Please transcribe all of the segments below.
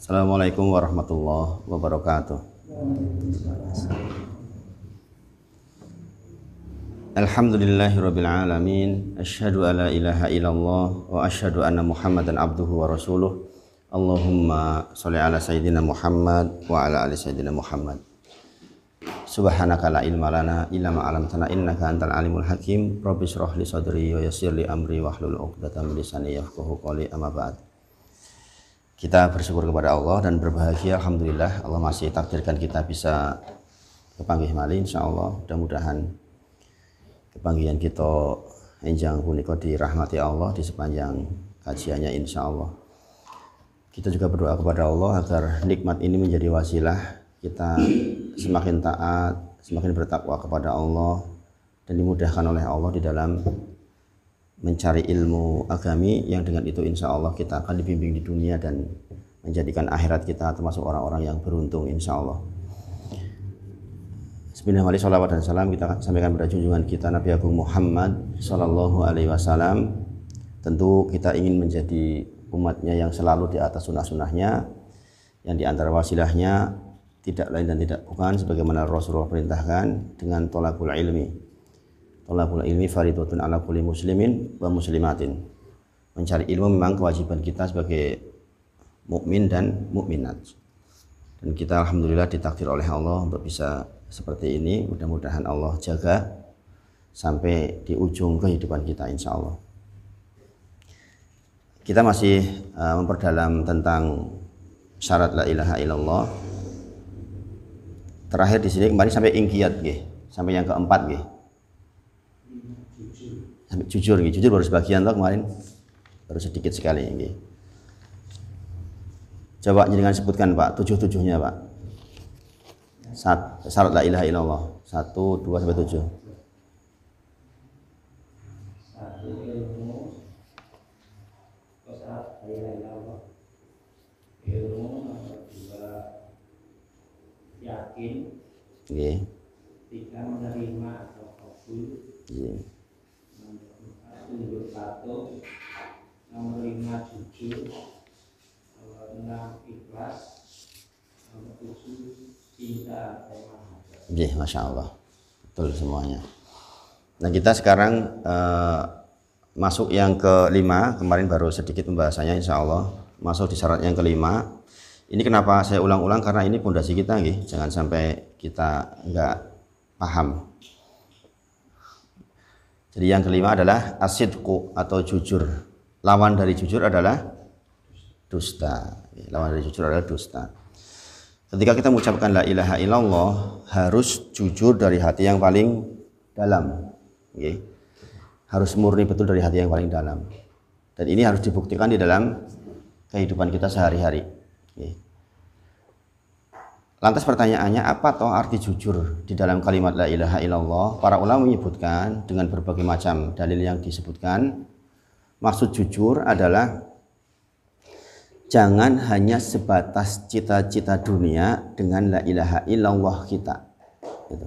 Assalamualaikum warahmatullahi wabarakatuh. Alhamdulillahirabbil alamin. Asyhadu alla ilaha illallah wa asyhadu anna Muhammadan abduhu wa rasuluh. Allahumma sholli ala sayyidina Muhammad wa ala ali sayyidina Muhammad. Subhanaka la ilma lana illa ma 'allamtana innaka antal alimul hakim. Rabbi shrah li sadri wa yassir li amri wahlul 'uqdatam min lisani yafqahu qawli. Amma ba'd. Kita bersyukur kepada Allah dan berbahagia, alhamdulillah Allah masih takdirkan kita bisa kepanggih malih insyaallah. Mudah-mudahan kepanggihan kita enjang punika dirahmati Allah di sepanjang kajiannya insyaallah. Kita juga berdoa kepada Allah agar nikmat ini menjadi wasilah kita semakin taat, semakin bertakwa kepada Allah dan dimudahkan oleh Allah di dalam mencari ilmu agami yang dengan itu insyaallah kita akan dibimbing di dunia dan menjadikan akhirat kita termasuk orang-orang yang beruntung insyaallah. Bismillahirrahmanirrahim. Sholawat dan salam kita sampaikan pada junjungan kita Nabi Agung Muhammad Sallallahu Alaihi Wasallam. Tentu kita ingin menjadi umatnya yang selalu di atas sunnah-sunnahnya, yang di antara wasilahnya tidak lain dan tidak bukan sebagaimana Rasulullah perintahkan dengan thalabul ilmi. Thalabul ilmi fardhatun ala kulli muslimin wa muslimatin. Mencari ilmu memang kewajiban kita sebagai mukmin dan mukminat. Dan kita alhamdulillah ditakdir oleh Allah untuk bisa seperti ini. Mudah-mudahan Allah jaga sampai di ujung kehidupan kita insyaallah. Kita masih memperdalam tentang syarat la ilaha illallah. Terakhir di sini kemarin sampai ingkiyat nggih, sampai yang keempat nggih. Sampai jujur nggih, jujur baru sebagian toh kemarin. Baru sedikit sekali nggih. Coba jenengan sebutkan Pak, 7-7-nya Pak. Syarat la ilaha illallah 1, 2 sampai 7. 1 ilmu. Syarat la ilaha illallah. Ilmu. Nomor 2 yakin. Nggih. 3 menerima atau kabul. Nggih. Nomor 4 tunduk patuh. Nomor 5 jujur. Nomor 6 ikhlas. Nomor 7 cinta sama. Nggih, Masya Allah. Betul semuanya. Nah kita sekarang masuk yang kelima. Kemarin baru sedikit pembahasannya insya Allah. Masuk di syarat yang kelima. Ini kenapa saya ulang-ulang, karena ini pondasi kita nggih. Jangan sampai kita nggak paham. Jadi yang kelima adalah asidqu atau jujur. Lawan dari jujur adalah dusta. Lawan dari jujur adalah dusta. Ketika kita mengucapkan la ilaha illallah, harus jujur dari hati yang paling dalam. Okay. Harus murni betul dari hati yang paling dalam. Dan ini harus dibuktikan di dalam kehidupan kita sehari-hari. Okay. Lantas pertanyaannya, apa toh arti jujur di dalam kalimat la ilaha illallah? Para ulama menyebutkan dengan berbagai macam dalil yang disebutkan, maksud jujur adalah jangan hanya sebatas cita-cita dunia dengan la ilaha illallah kita. Gitu.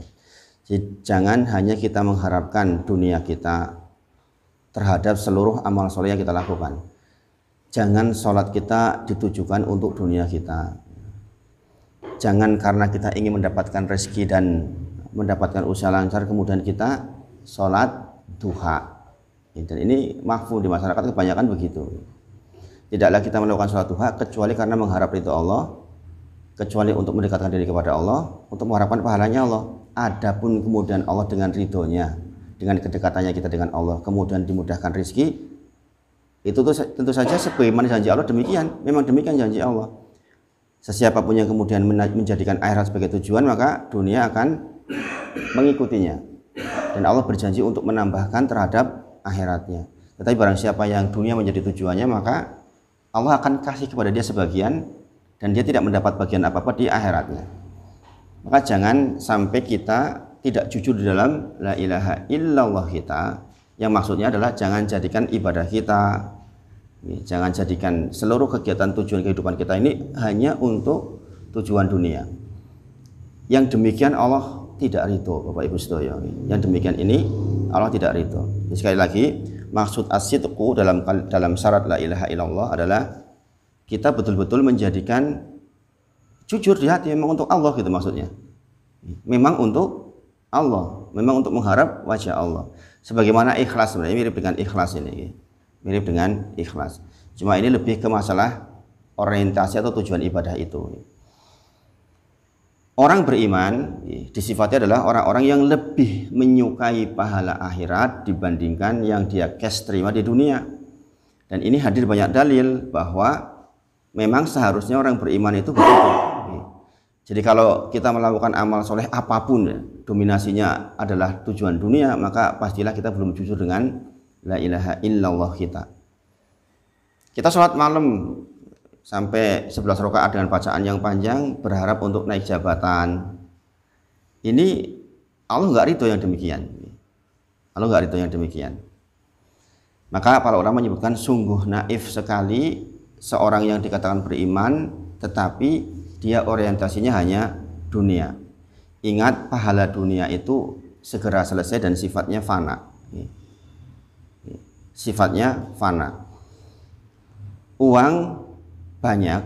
Jadi, jangan hanya kita mengharapkan dunia kita terhadap seluruh amal soleh yang kita lakukan. Jangan sholat kita ditujukan untuk dunia kita. Jangan karena kita ingin mendapatkan rezeki dan mendapatkan usaha lancar kemudian kita sholat duha. Dan ini mahfuz di masyarakat kebanyakan begitu. Tidaklah kita melakukan sholat duha kecuali karena mengharap ridho Allah, kecuali untuk mendekatkan diri kepada Allah, untuk mengharapkan pahalanya Allah. Adapun kemudian Allah dengan ridhonya, dengan kedekatannya kita dengan Allah, kemudian dimudahkan rezeki, itu tuh tentu saja sebagaimana janji Allah demikian. Memang demikian janji Allah. Sesiapapun yang kemudian menjadikan akhirat sebagai tujuan, maka dunia akan mengikutinya. Dan Allah berjanji untuk menambahkan terhadap akhiratnya. Tetapi barang siapa yang dunia menjadi tujuannya, maka Allah akan kasih kepada dia sebagian dan dia tidak mendapat bagian apa-apa di akhiratnya. Maka jangan sampai kita tidak jujur di dalam la ilaha illallah kita. Yang maksudnya adalah jangan jadikan ibadah kita, jangan jadikan seluruh kegiatan tujuan kehidupan kita ini hanya untuk tujuan dunia. Yang demikian Allah tidak ridho, Bapak Ibu sedaya. Yang demikian ini Allah tidak ridho. Sekali lagi, maksud as-sidqu dalam syarat la ilaha illallah adalah kita betul-betul menjadikan jujur di hati memang untuk Allah gitu maksudnya. Memang untuk Allah, memang untuk mengharap wajah Allah. Sebagaimana ikhlas sebenarnya mirip dengan ikhlas ini. Mirip dengan ikhlas. Cuma ini lebih ke masalah orientasi atau tujuan ibadah itu. Orang beriman disifati adalah orang-orang yang lebih menyukai pahala akhirat dibandingkan yang dia cash terima di dunia. Dan ini hadir banyak dalil bahwa memang seharusnya orang beriman itu begitu. Jadi kalau kita melakukan amal soleh apapun ya, dominasinya adalah tujuan dunia, maka pastilah kita belum jujur dengan la ilaha illallah kita. Kita sholat malam sampai 11 rakaat dengan bacaan yang panjang, berharap untuk naik jabatan. Ini Allah nggak ridho yang demikian. Allah nggak ridho yang demikian. Maka para ulama menyebutkan sungguh naif sekali seorang yang dikatakan beriman, tetapi dia orientasinya hanya dunia. Ingat pahala dunia itu segera selesai dan sifatnya fana. Sifatnya fana. Uang banyak,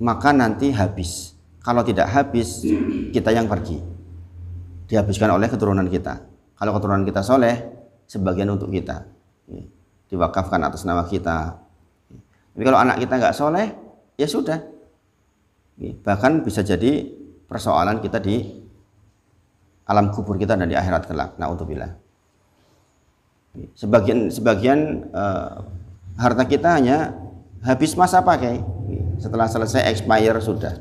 maka nanti habis. Kalau tidak habis, kita yang pergi. Dihabiskan oleh keturunan kita. Kalau keturunan kita soleh, sebagian untuk kita. Diwakafkan atas nama kita. Tapi kalau anak kita nggak soleh, ya sudah. Bahkan bisa jadi persoalan kita di alam kubur kita dan di akhirat kelak. Na'udzubillah. Sebagian harta kita hanya habis masa pakai. Setelah selesai expire sudah.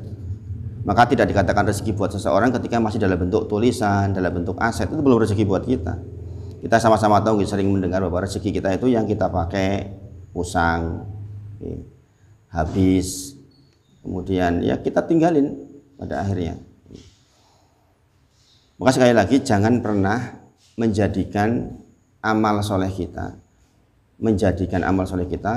Maka tidak dikatakan rezeki buat seseorang ketika masih dalam bentuk tulisan, dalam bentuk aset. Itu belum rezeki buat kita. Kita sama-sama tahu, sering mendengar bahwa rezeki kita itu yang kita pakai usang, habis, kemudian ya kita tinggalin pada akhirnya. Maka sekali lagi jangan pernah menjadikan amal soleh kita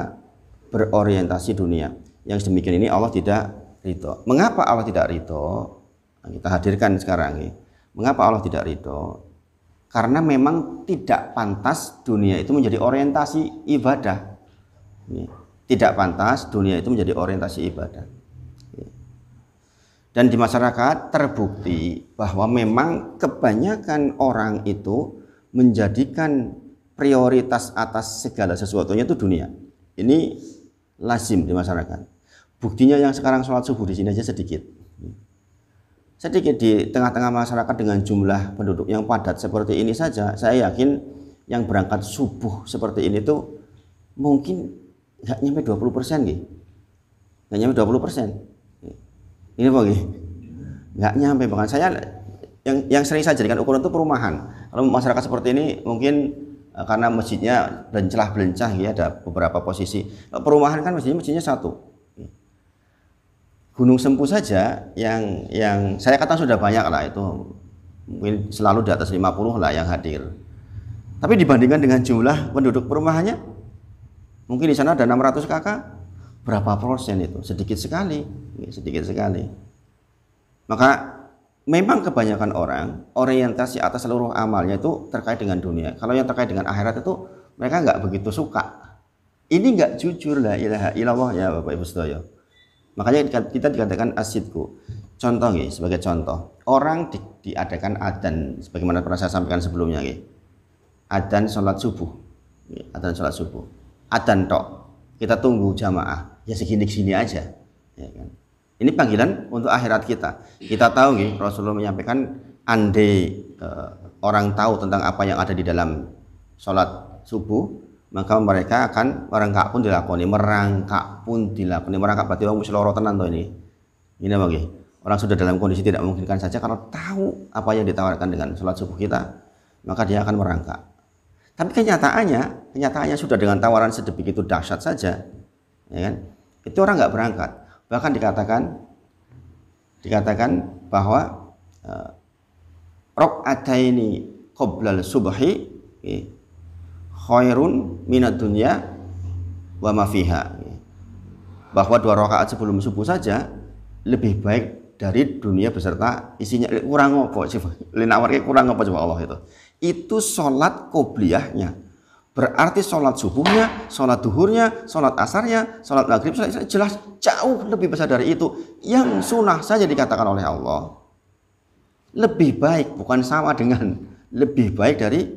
berorientasi dunia. Yang demikian ini Allah tidak ridho. Mengapa Allah tidak ridho? Kita hadirkan sekarang. Mengapa Allah tidak ridho? Karena memang tidak pantas dunia itu menjadi orientasi ibadah. Tidak pantas dunia itu menjadi orientasi ibadah. Dan di masyarakat terbukti bahwa memang kebanyakan orang itu menjadikan prioritas atas segala sesuatunya itu dunia. Ini lazim di masyarakat. Buktinya yang sekarang sholat subuh di sini aja sedikit. Sedikit di tengah-tengah masyarakat dengan jumlah penduduk yang padat seperti ini saja, saya yakin yang berangkat subuh seperti ini tuh mungkin nggak nyampe 20% gitu. Nggak nyampe 20%. Ini bagi nggak nyampe, bahkan saya yang sering saya jadikan ukuran itu perumahan. Kalau masyarakat seperti ini mungkin karena masjidnya belencah ya, ada beberapa posisi. Perumahan kan masjidnya satu. Gunung Sempu saja yang saya katakan sudah banyak lah, itu mungkin selalu di atas 50 lah yang hadir. Tapi dibandingkan dengan jumlah penduduk perumahannya, mungkin di sana ada 600 kakak, berapa persen itu? Sedikit sekali. Maka memang kebanyakan orang orientasi atas seluruh amalnya itu terkait dengan dunia. Kalau yang terkait dengan akhirat itu mereka nggak begitu suka. Ini nggak jujur la ilaha illallah ya Bapak Ibu sedaya. Makanya kita dikatakan asidku. Contoh nih, sebagai contoh, orang diadakan adzan sebagaimana pernah saya sampaikan sebelumnya nih. Adzan sholat subuh. Adzan sholat subuh. Adzan tok. Kita tunggu jamaah. Ya segini-segini aja. Ya kan? Ini panggilan untuk akhirat kita. Kita tahu nih, Rasulullah menyampaikan andai orang tahu tentang apa yang ada di dalam sholat subuh, maka mereka akan merangkak pun dilakoni. Merangkak berarti orang musyloro tenan toh ini. Ini apa nggih? Orang sudah dalam kondisi tidak memungkinkan saja, kalau tahu apa yang ditawarkan dengan sholat subuh kita, maka dia akan merangkak. Tapi kenyataannya sudah dengan tawaran sedebegitu dahsyat saja, ya kan? Itu orang nggak berangkat. Bahkan dikatakan bahwa rakaataini qoblal subhi khairun minad dunya wa ma fiha. Bahwa 2 rakaat sebelum subuh saja lebih baik dari dunia beserta isinya. Kurang apa sih? Kurang apa coba Allah itu? Itu sholat qobliyahnya. Berarti sholat subuhnya, sholat duhurnya, sholat asarnya, sholat maghrib, jelas jauh lebih besar dari itu. Yang sunnah saja dikatakan oleh Allah lebih baik, bukan sama dengan, lebih baik dari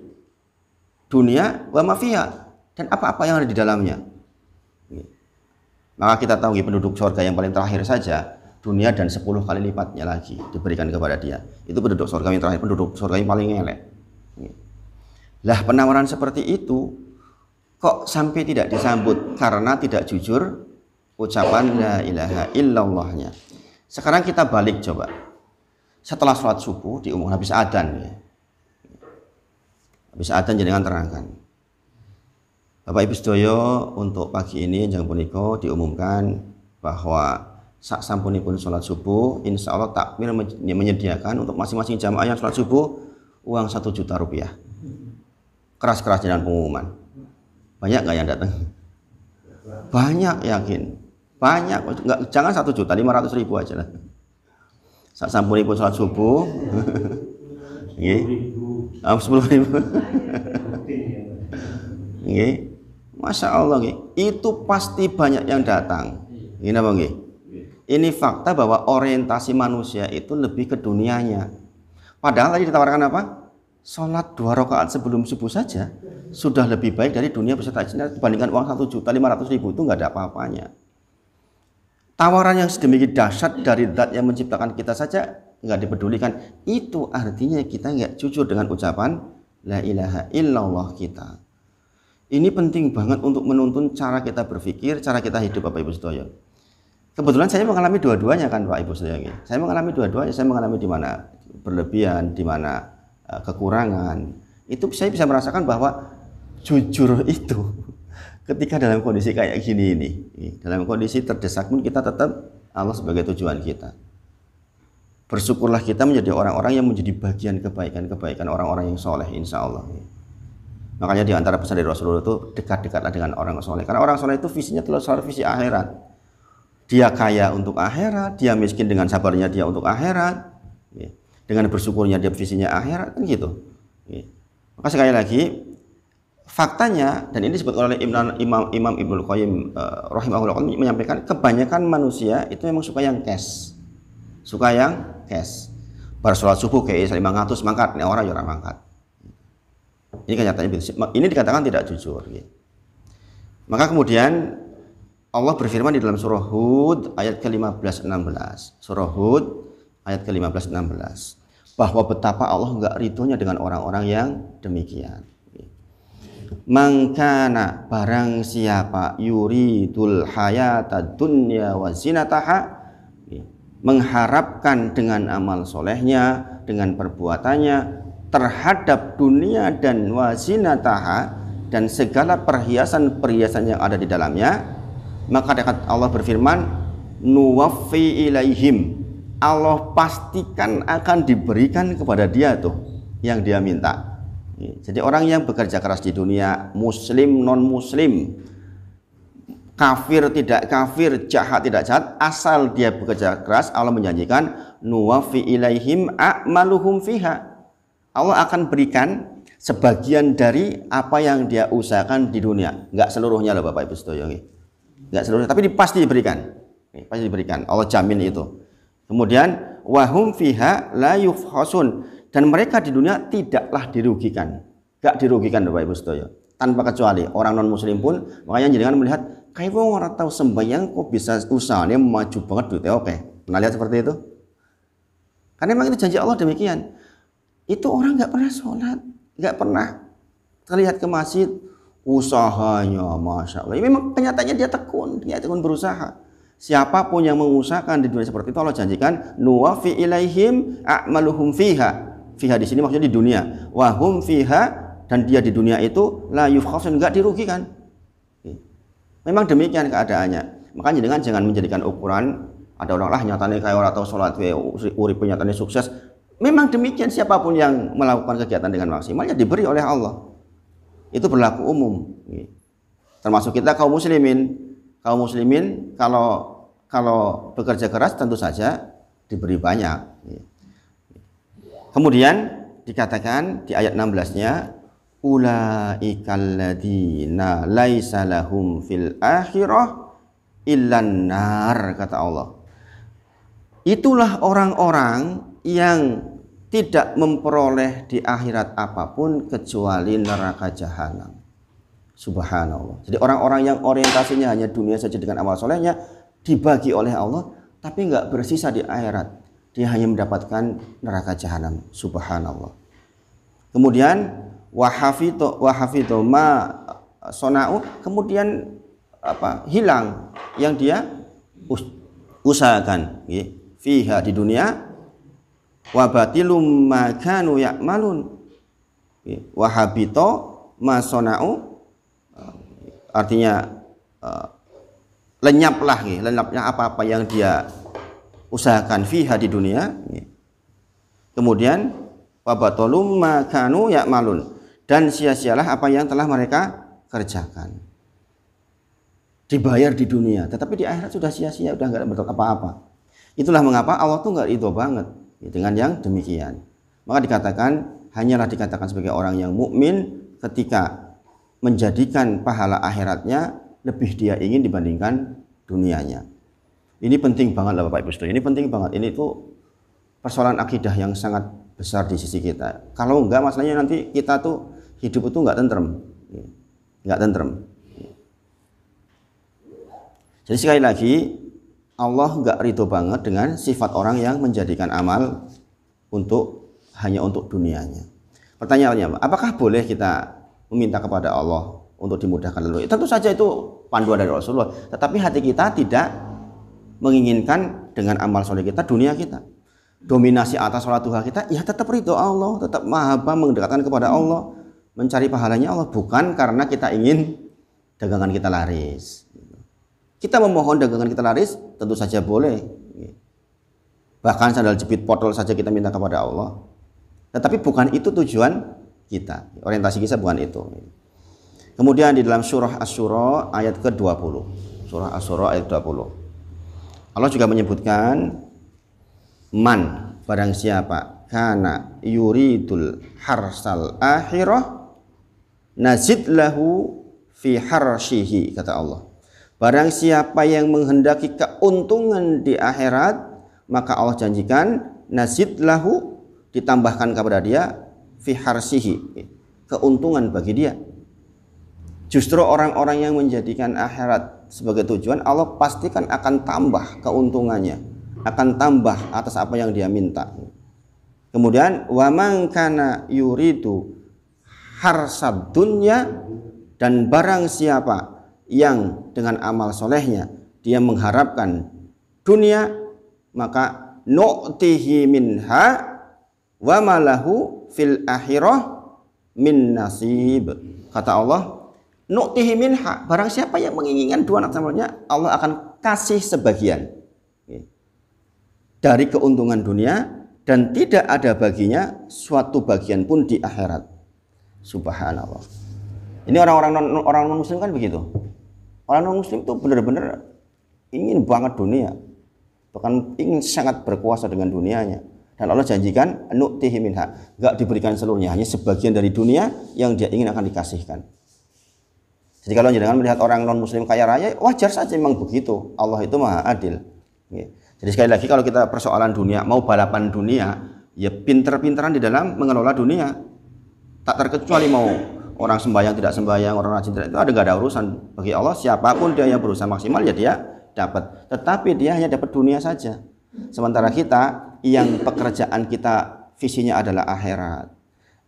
dunia wa ma fiha, dan apa-apa yang ada di dalamnya. Maka kita tahu penduduk surga yang paling terakhir saja dunia dan 10 kali lipatnya lagi diberikan kepada dia. Itu penduduk surga yang terakhir, penduduk surga yang paling elek. Lah penawaran seperti itu kok sampai tidak disambut karena tidak jujur ucapan la ilaha illallahnya. Sekarang kita balik coba. Setelah sholat subuh diumumkan habis adzan ya. Habis adzan jenengan terangkan. Bapak Ibu sedaya, untuk pagi ini jangan punika diumumkan bahwa sak sampunipun sholat subuh insya Allah takmir menyediakan untuk masing-masing jamaah yang sholat subuh uang 1 juta rupiah. Keras-keras dengan pengumuman. Banyak nggak yang datang? Banyak, yakin. Banyak. Nggak, jangan 1 juta, 500 ribu aja lah. Sak sampunipun sholat subuh. 10 ribu. Masya Allah, itu pasti banyak yang datang. Ini apa nggih? Ini fakta bahwa orientasi manusia itu lebih ke dunianya. Padahal tadi ditawarkan apa? Sholat 2 rakaat sebelum subuh saja sudah lebih baik dari dunia beserta isinya dibandingkan uang 1.500.000 itu nggak ada apa-apanya. Tawaran yang sedemikian dahsyat dari zat yang menciptakan kita saja nggak dipedulikan. Itu artinya kita nggak jujur dengan ucapan la ilaha illallah kita. Ini penting banget untuk menuntun cara kita berpikir, cara kita hidup Bapak Ibu sedaya. Kebetulan saya mengalami dua-duanya kan Pak Ibu sedaya. Saya mengalami dua-duanya, saya mengalami di mana berlebihan, di mana kekurangan. Itu saya bisa merasakan bahwa jujur itu ketika dalam kondisi kayak gini ini, dalam kondisi terdesak pun kita tetap Allah sebagai tujuan kita. Bersyukurlah kita menjadi orang-orang yang menjadi bagian kebaikan-kebaikan orang-orang yang soleh insya Allah. Makanya di antara pesan dari Rasulullah itu dekat-dekatlah dengan orang soleh. Karena orang soleh itu visinya selalu visi akhirat. Dia kaya untuk akhirat, dia miskin dengan sabarnya dia untuk akhirat. Dengan bersyukurnya dia visinya akhirat, kan gitu. Maka sekali lagi faktanya, dan ini disebut oleh Imam Ibnul Qayyim rahimahullah menyampaikan kebanyakan manusia itu memang suka yang cash. Suka yang cash. Bar sholat subuh kayak 500 mangkat, ini orang yang mangkat. Ini kenyataannya ini dikatakan tidak jujur. Maka kemudian Allah berfirman di dalam surah Hud ayat ke-15-16. Surah Hud ayat ke-15-16. Bahwa betapa Allah enggak ridhonya dengan orang-orang yang demikian. Mangkana barang siapa yuridul hayata dunya wa zinataha, mengharapkan dengan amal solehnya, dengan perbuatannya terhadap dunia dan wa zinataha, dan segala perhiasan-perhiasan yang ada di dalamnya, maka Allah berfirman nuwaffi ilaihim, Allah pastikan akan diberikan kepada dia tuh yang dia minta. Jadi orang yang bekerja keras di dunia, muslim non muslim, kafir tidak kafir, jahat tidak jahat, asal dia bekerja keras, Allah menjanjikan nuwaffi ilaihim a'maluhum fiha, Allah akan berikan sebagian dari apa yang dia usahakan di dunia. Enggak seluruhnya loh Bapak Ibu sedaya, enggak seluruhnya, tapi pasti diberikan. Pasti diberikan, Allah jamin itu. Kemudian wahum fiha la yufhasun, dan mereka di dunia tidaklah dirugikan. Enggak dirugikan Bapak Ibu sedaya, tanpa kecuali orang non muslim pun. Makanya jangan melihat kayak orang tahu sembahyang kok bisa usahanya maju banget duitnya. Oke, pernah lihat seperti itu? Karena memang itu janji Allah demikian. Itu orang nggak pernah sholat, nggak pernah terlihat ke masjid, usahanya masya Allah. Memang kenyataannya dia tekun berusaha. Siapapun yang mengusahakan di dunia seperti itu, Allah janjikan nuwaffi ilaihim a'maluhum fiha. Fiha di sini maksudnya di dunia. Wahum fiha, dan dia di dunia itu la yufkhasun, nggak dirugikan. Memang demikian keadaannya. Makanya jangan menjadikan ukuran ada orang lah nyatanya kayak orang atau sholat urip nyatanya sukses. Memang demikian, siapapun yang melakukan kegiatan dengan maksimal ya diberi oleh Allah. Itu berlaku umum. Termasuk kita kaum muslimin. Kaum muslimin kalau bekerja keras tentu saja diberi banyak. Kemudian dikatakan di ayat 16-nya ulaikal ladzina laisa lahum fil akhirah illan nar, kata Allah. Itulah orang-orang yang tidak memperoleh di akhirat apapun kecuali neraka jahanam. Subhanallah. Jadi orang-orang yang orientasinya hanya dunia saja dengan amal solehnya dibagi oleh Allah, tapi nggak bersisa di akhirat. Dia hanya mendapatkan neraka jahanam. Subhanallah. Kemudian wahafidhu ma sona'u, kemudian hilang yang dia usahakan fiha di dunia, wa batilum ma kanu ya'malun, wa habita ma sona'u, artinya lenyapnya apa-apa yang dia usahakan fiha di dunia. Kemudian wa batilum ma kanu ya'malun, dan sia-sialah apa yang telah mereka kerjakan. Dibayar di dunia, tetapi di akhirat sudah sia-sia, sudah nggak berbuat apa-apa. Itulah mengapa Allah tuh nggak ridho banget dengan yang demikian. Maka dikatakan, hanyalah dikatakan sebagai orang yang mukmin ketika menjadikan pahala akhiratnya lebih dia ingin dibandingkan dunianya. Ini penting banget lah Bapak Ibu Saudara. Ini penting banget. Ini tuh persoalan akidah yang sangat besar di sisi kita. Kalau enggak, masalahnya nanti kita tuh hidup itu nggak tentrem, nggak tentrem. Jadi sekali lagi, Allah nggak ridho banget dengan sifat orang yang menjadikan amal hanya untuk dunianya. Pertanyaannya, apakah boleh kita meminta kepada Allah untuk dimudahkan lalu? Tentu saja itu panduan dari Rasulullah. Tetapi hati kita tidak menginginkan dengan amal soleh kita dunia kita. Dominasi atas sholat duha kita, ya tetap ridho Allah, tetap mahabbah, mendekatkan kepada Allah, mencari pahalanya Allah, bukan karena kita ingin dagangan kita laris. Kita memohon dagangan kita laris, tentu saja boleh. Bahkan sandal jepit potol saja kita minta kepada Allah. Tetapi bukan itu tujuan kita. Orientasi kita bukan itu. Kemudian di dalam surah Asy-Syura ayat ke-20. Surah Asy-Syura ayat 20. Allah juga menyebutkan, man, barang siapa kana yuridul harsal akhirah nazid lahu fi harshihi, kata Allah. Barang siapa yang menghendaki keuntungan di akhirat, maka Allah janjikan nazid lahu, ditambahkan kepada dia fi harsihi, keuntungan bagi dia. Justru orang-orang yang menjadikan akhirat sebagai tujuan, Allah pastikan akan tambah keuntungannya, akan tambah atas apa yang dia minta. Kemudian wa man kana yuridu harsad dunya, dan barang siapa yang dengan amal solehnya dia mengharapkan dunia, maka nu'tihi minha wa malahu fil akhirah min nasib, kata Allah. Nu'tihi minha, barang siapa yang menginginkan dua anak samanya, Allah akan kasih sebagian dari keuntungan dunia, dan tidak ada baginya suatu bagian pun di akhirat. Subhanallah. Ini orang non muslim kan begitu. Orang non muslim itu benar-benar ingin banget dunia, bahkan ingin sangat berkuasa dengan dunianya. Dan Allah janjikan nu'tihi minha, enggak diberikan seluruhnya, hanya sebagian dari dunia yang dia ingin akan dikasihkan. Jadi kalau jangan melihat orang non muslim kaya raya, wajar saja memang begitu. Allah itu maha adil. Jadi sekali lagi, kalau kita persoalan dunia, mau balapan dunia, ya pinter-pinteran di dalam mengelola dunia. Tak terkecuali mau orang sembahyang tidak sembahyang, orang rajin tidak, itu nggak ada urusan bagi Allah. Siapapun dia yang berusaha maksimal, ya dia dapat. Tetapi dia hanya dapat dunia saja. Sementara kita yang pekerjaan kita visinya adalah akhirat,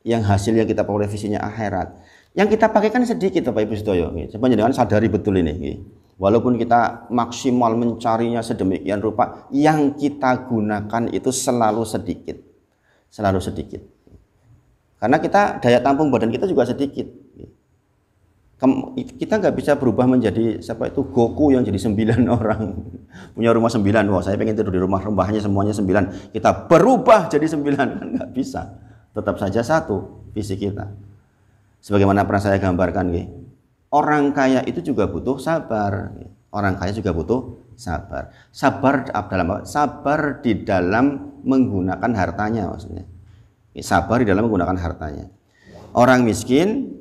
yang hasilnya kita peroleh visinya akhirat, yang kita pakai kan sedikit, Bapak Ibu Sedoyo. Coba jangan sadari betul ini. Walaupun kita maksimal mencarinya sedemikian rupa, yang kita gunakan itu selalu sedikit, selalu sedikit. Karena kita daya tampung badan kita juga sedikit. Kita nggak bisa berubah menjadi Goku yang jadi 9 orang. Punya rumah 9, wah saya pengen tidur di rumahnya semuanya 9. Kita berubah jadi 9, kan nggak bisa. Tetap saja satu visi kita. Sebagaimana pernah saya gambarkan, orang kaya itu juga butuh sabar. Orang kaya juga butuh sabar. Sabar di dalam menggunakan hartanya, maksudnya. Sabar di dalam menggunakan hartanya. Orang miskin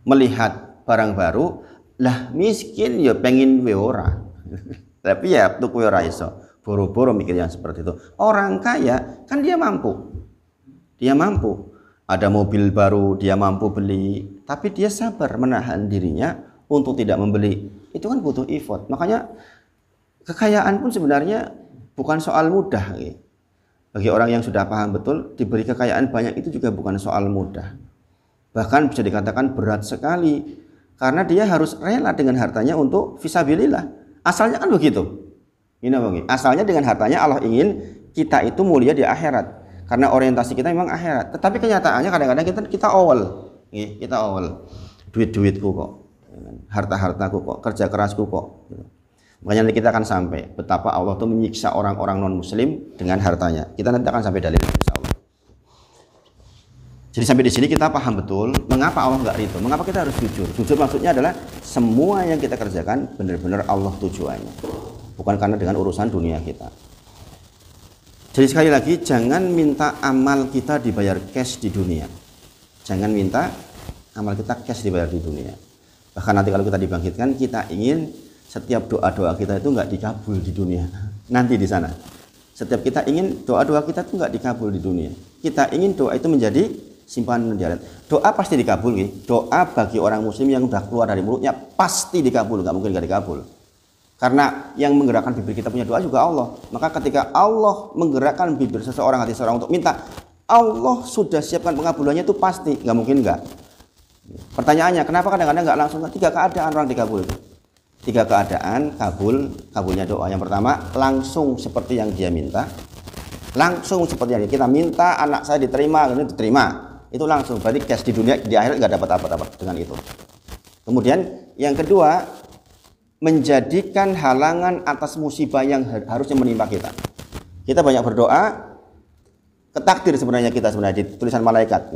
melihat barang baru, lah miskin ya pengen we ora. Tapi ya tuku ora iso. Boro-boro mikir yang seperti itu. Orang kaya kan dia mampu. Dia mampu. Ada mobil baru dia mampu beli, tapi dia sabar menahan dirinya untuk tidak membeli. Itu kan butuh effort. Makanya kekayaan pun sebenarnya bukan soal mudah. Bagi orang yang sudah paham betul, diberi kekayaan banyak itu juga bukan soal mudah. Bahkan bisa dikatakan berat sekali, karena dia harus rela dengan hartanya untuk fisabilillah. Asalnya kan begitu. Ini bang. Asalnya dengan hartanya Allah ingin kita itu mulia di akhirat, karena orientasi kita memang akhirat. Tetapi kenyataannya kadang-kadang kita awal, kita awal duit-duitku kok, harta-hartaku kok, kerja kerasku kok. Makanya nanti kita akan sampai betapa Allah tuh menyiksa orang-orang non muslim dengan hartanya. Kita nanti akan sampai dalil insya Allah. Jadi sampai di sini kita paham betul mengapa Allah nggak ridho, mengapa kita harus jujur. Jujur maksudnya adalah semua yang kita kerjakan benar-benar Allah tujuannya, bukan karena dengan urusan dunia kita. Jadi sekali lagi jangan minta amal kita dibayar cash di dunia. Jangan minta amal kita cash dibayar di dunia. Bahkan nanti kalau kita dibangkitkan, kita ingin setiap doa-doa kita itu nggak dikabul di dunia. Nanti di sana. Setiap kita ingin doa-doa kita itu nggak dikabul di dunia. Kita ingin doa itu menjadi simpanan di akhirat. Doa pasti dikabul. Doa bagi orang muslim yang sudah keluar dari mulutnya pasti dikabul. Nggak mungkin nggak dikabul. Karena yang menggerakkan bibir kita punya doa juga Allah. Maka ketika Allah menggerakkan bibir seseorang, hati seseorang untuk minta, Allah sudah siapkan pengabulannya itu pasti. Nggak mungkin nggak. Pertanyaannya, kenapa kadang-kadang nggak langsung? 3 keadaan orang dikabul. 3 keadaan kabulnya doa. Yang pertama, langsung seperti yang dia minta. Langsung seperti yang kita minta, anak saya diterima, ini diterima. Itu langsung. Berarti cash di dunia, di akhirat nggak dapat apa-apa dengan itu. Kemudian yang kedua, menjadikan halangan atas musibah yang harusnya menimpa kita. Kita banyak berdoa, ketakdir sebenarnya kita di tulisan malaikat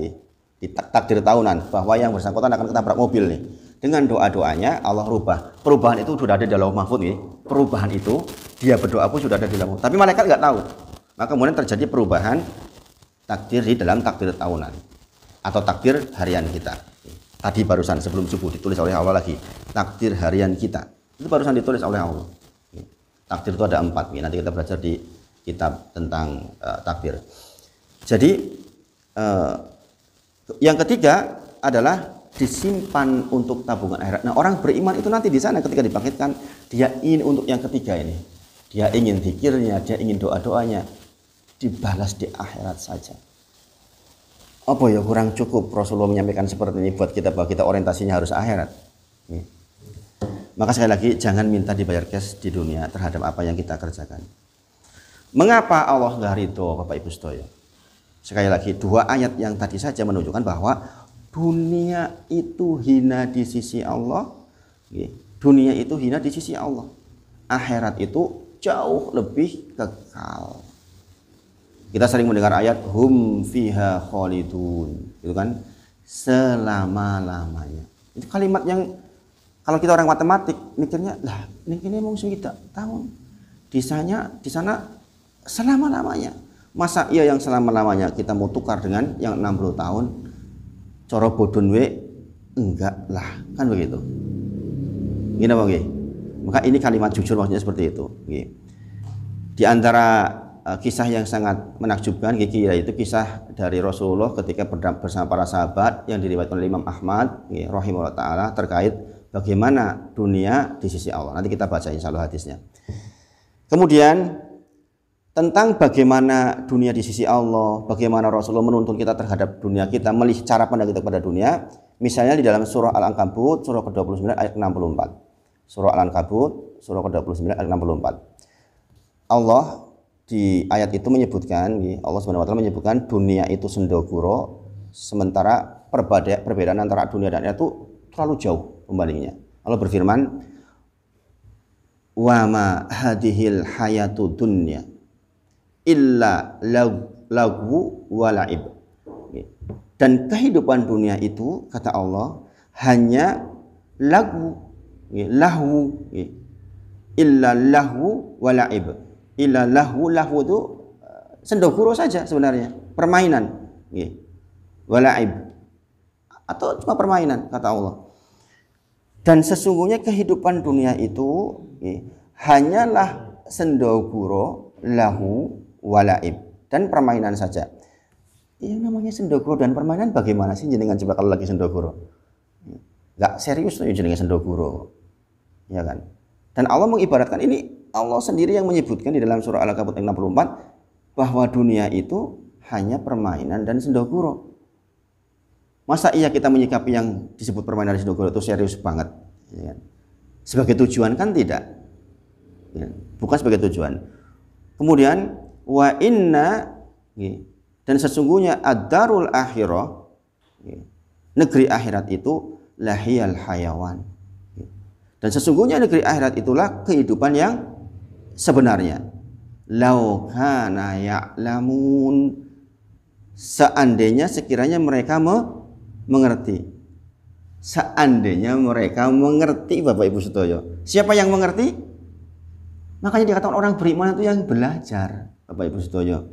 di takdir tahunan bahwa yang bersangkutan akan ketabrak mobil nih. Dengan doa-doanya Allah rubah. Perubahan itu sudah ada di Lauh Mahfuz nih. Perubahan itu dia berdoa pun sudah ada di Lauh Mahfuz. Tapi malaikat nggak tahu. Maka kemudian terjadi perubahan takdir di dalam takdir tahunan atau takdir harian kita. Tadi barusan sebelum subuh ditulis oleh Allah lagi takdir harian kita. Itu barusan ditulis oleh Allah. Takdir itu ada 4. Nanti kita belajar di kitab tentang takdir. Jadi yang ketiga adalah disimpan untuk tabungan akhirat. Nah, orang beriman itu nanti di sana ketika dibangkitkan, dia ingin untuk yang ketiga ini. Dia ingin zikirnya, dia ingin doa-doanya dibalas di akhirat saja. Apa ya kurang cukup Rasulullah menyampaikan seperti ini buat kita, bahwa kita orientasinya harus akhirat. Maka sekali lagi jangan minta dibayar cash di dunia terhadap apa yang kita kerjakan. Mengapa Allah nggak ridho, Bapak Ibu Sedoyo? Sekali lagi 2 ayat yang tadi saja menunjukkan bahwa dunia itu hina di sisi Allah. Dunia itu hina di sisi Allah. Akhirat itu jauh lebih kekal. Kita sering mendengar ayat hum fiha khalidun, itu kan selama-lamanya. Itu kalimat yang kalau kita orang matematik mikirnya, lah ini mau 1 tahun. Di sana selama-lamanya. Masa iya yang selama-lamanya kita mau tukar dengan yang 60 tahun? Coro bodon we enggak lah, kan begitu. Gini Bang. Maka ini kalimat jujur maksudnya seperti itu. Di antara kisah yang sangat menakjubkan yaitu kisah dari Rasulullah ketika bersama para sahabat yang diriwayatkan oleh Imam Ahmad rahimahullah taala terkait bagaimana dunia di sisi Allah. Nanti kita baca insyaallah hadisnya. Kemudian tentang bagaimana dunia di sisi Allah, bagaimana Rasulullah menuntun kita terhadap dunia kita, melihat cara pandang kita kepada dunia. Misalnya di dalam surah Al-Ankabut, surah ke-29 ayat 64. Surah Al-Ankabut, surah ke-29 ayat 64. Allah di ayat itu menyebutkan, Allah Subhanahu wa taala menyebutkan dunia itu sendoguro, sementara perbedaan antara dunia dan akhirat itu terlalu jauh pembandingnya. Allah berfirman, "Wa ma hadhil hayatu dunya illa lagwu wa la'ib." Dan kehidupan dunia itu kata Allah hanya lahu illa lahu wa la'ib. Illa lahu itu sendoguro saja sebenarnya, permainan. wala'ib, atau cuma permainan, kata Allah. Dan sesungguhnya kehidupan dunia itu hanyalah sendoguro lahu wala'ib, dan permainan saja. Yang namanya sendoguro dan permainan bagaimana sih jenengan coba kalau lagi sendoguro? Gak serius tuh jenengan sendoguro, ya kan? Dan Allah mengibaratkan ini, Allah sendiri yang menyebutkan di dalam surah Al-Ankabut 64 bahwa dunia itu hanya permainan dan sendoguro. Masa iya kita menyikapi yang disebut permainan dan sendoguro itu serius banget, ya kan? Sebagai tujuan kan tidak, ya, bukan sebagai tujuan. Kemudian wa inna, dan sesungguhnya ad-darul akhirah, negeri akhirat itu lahiyal hayawan, dan sesungguhnya negeri akhirat itulah kehidupan yang sebenarnya. Lau kana ya'lamun, seandainya sekiranya mereka mengerti. Seandainya mereka mengerti, Bapak Ibu Sedaya. Siapa yang mengerti? Makanya dikatakan orang beriman itu yang belajar, Bapak Ibu Sedaya.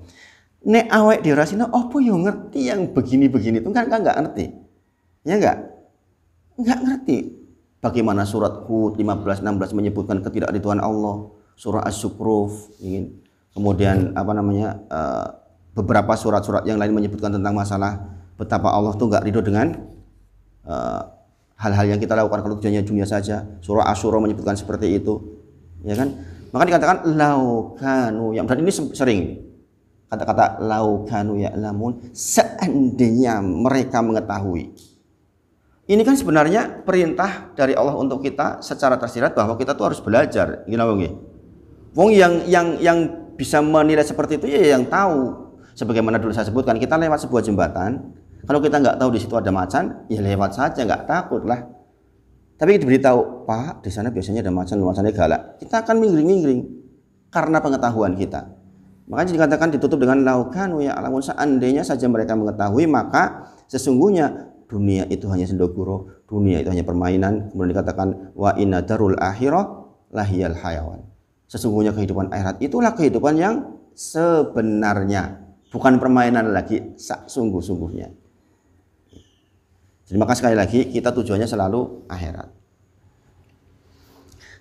Nek awake dhewe rasine opo yo ngerti yang begini-begini itu kan enggak ngerti. Ya enggak ngerti. Bagaimana surat Hud 15-16 menyebutkan ketidakridhoan Allah, surah Asy-Syukhruf, kemudian beberapa surat-surat yang lain menyebutkan tentang masalah betapa Allah tuh enggak ridho dengan hal-hal yang kita lakukan kalau tujuannya dunia saja. Surah Asy-Syura menyebutkan seperti itu, ya kan? Maka dikatakan laukanu, yang dan ini sering kata-kata laukanu ya'lamun, seandainya mereka mengetahui. Ini kan sebenarnya perintah dari Allah untuk kita secara tersirat bahwa kita tuh harus belajar. Wong yang bisa menilai seperti itu ya yang tahu. Sebagaimana dulu saya sebutkan, kita lewat sebuah jembatan, kalau kita nggak tahu di situ ada macan, ya lewat saja, nggak takut lah. Tapi diberitahu, Pak, di sana biasanya ada macan, macannya galak. Kita akan mingling-mingling karena pengetahuan kita. Makanya dikatakan ditutup dengan laukanu ya'lamun, seandainya saja mereka mengetahui, maka sesungguhnya dunia itu hanya sendoguro, dunia itu hanya permainan. Kemudian dikatakan wa inna darul akhirah lahiyal hayawan. Sesungguhnya kehidupan akhirat itulah kehidupan yang sebenarnya, bukan permainan lagi, sungguh-sungguhnya. Jadi maka sekali lagi kita tujuannya selalu akhirat.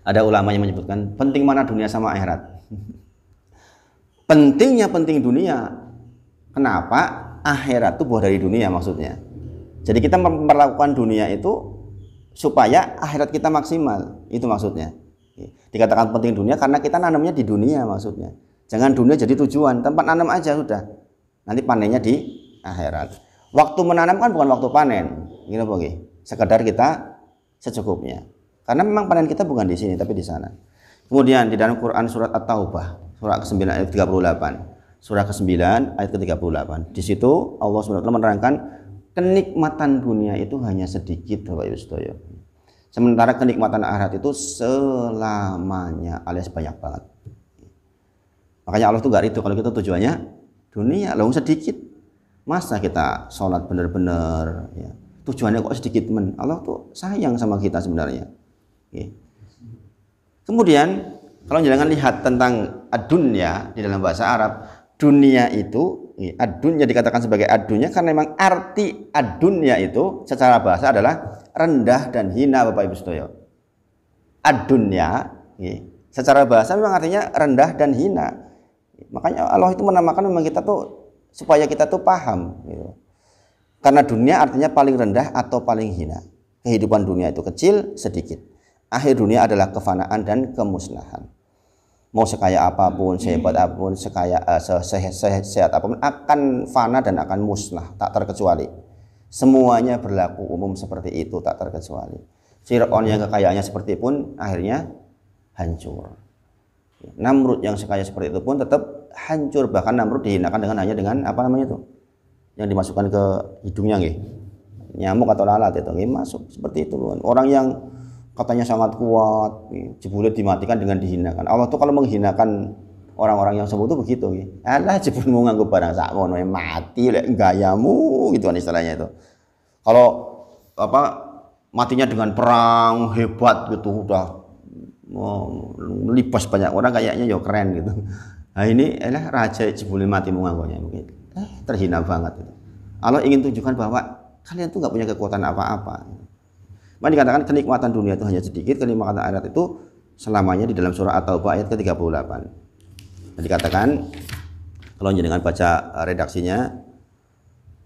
Ada ulama yang menyebutkan penting mana dunia sama akhirat. Penting dunia. Kenapa? Akhirat itu buah dari dunia maksudnya. Jadi kita memperlakukan dunia itu supaya akhirat kita maksimal. Itu maksudnya. Dikatakan penting dunia karena kita nanamnya di dunia maksudnya. Jangan dunia jadi tujuan, tempat nanam aja sudah. Nanti panennya di akhirat. Waktu menanam kan bukan waktu panen. Sekedar kita secukupnya. Karena memang panen kita bukan di sini tapi di sana. Kemudian di dalam Quran surat At-Taubah, surah ke-9 ayat 38. Surah ke-9 ayat ke-38. Di situ Allah SWT menerangkan kenikmatan dunia itu hanya sedikit, Bapak Ibu Sedaya. Sementara kenikmatan akhirat itu selamanya, alias banyak banget. Makanya Allah tuh gak ridho kalau kita tujuannya dunia, lalu sedikit. Masa kita sholat benar-benar, ya, tujuannya kok sedikit men? Allah tuh sayang sama kita sebenarnya. Kemudian kalau jangan lihat tentang ad-dunya di dalam bahasa Arab, dunia itu, ad-dunya dikatakan sebagai ad-dunya karena memang arti ad-dunya itu secara bahasa adalah rendah dan hina, Bapak Ibu Sedaya. Ad-dunya secara bahasa memang artinya rendah dan hina. Makanya Allah itu menamakan memang kita tuh supaya kita tuh paham gitu. Karena dunia artinya paling rendah atau paling hina. Kehidupan dunia itu kecil, sedikit. Akhir dunia adalah kefanaan dan kemusnahan. Mau sekaya apapun, sehebat apapun, sehat apapun akan fana dan akan musnah, tak terkecuali. Semuanya berlaku umum seperti itu, tak terkecuali. Fir'aun yang kekayaannya seperti pun akhirnya hancur. Namrud yang sekaya seperti itu pun tetap hancur, bahkan Namrud dihinakan hanya dengan apa namanya itu yang dimasukkan ke hidungnya nyamuk atau lalat itu masuk seperti itu. Orang yang katanya sangat kuat jebule dimatikan dengan dihinakan. Allah tuh kalau menghinakan orang-orang yang sembuh itu begitu alah jebulmu nganggo barang sak ngono mati lek gayamu gitu kan istilahnya itu. Kalau apa matinya dengan perang hebat gitu udah libas banyak orang kayaknya ya keren gitu. Nah ini adalah raja jebule mati menganggonya mungkin terhina banget itu. Allah ingin tunjukkan bahwa kalian tuh nggak punya kekuatan apa-apa. Maka dikatakan kenikmatan dunia itu hanya sedikit, kenikmatan akhirat itu selamanya di dalam surah At-Taubah ayat ke-38. Dikatakan kalau jenengan baca redaksinya,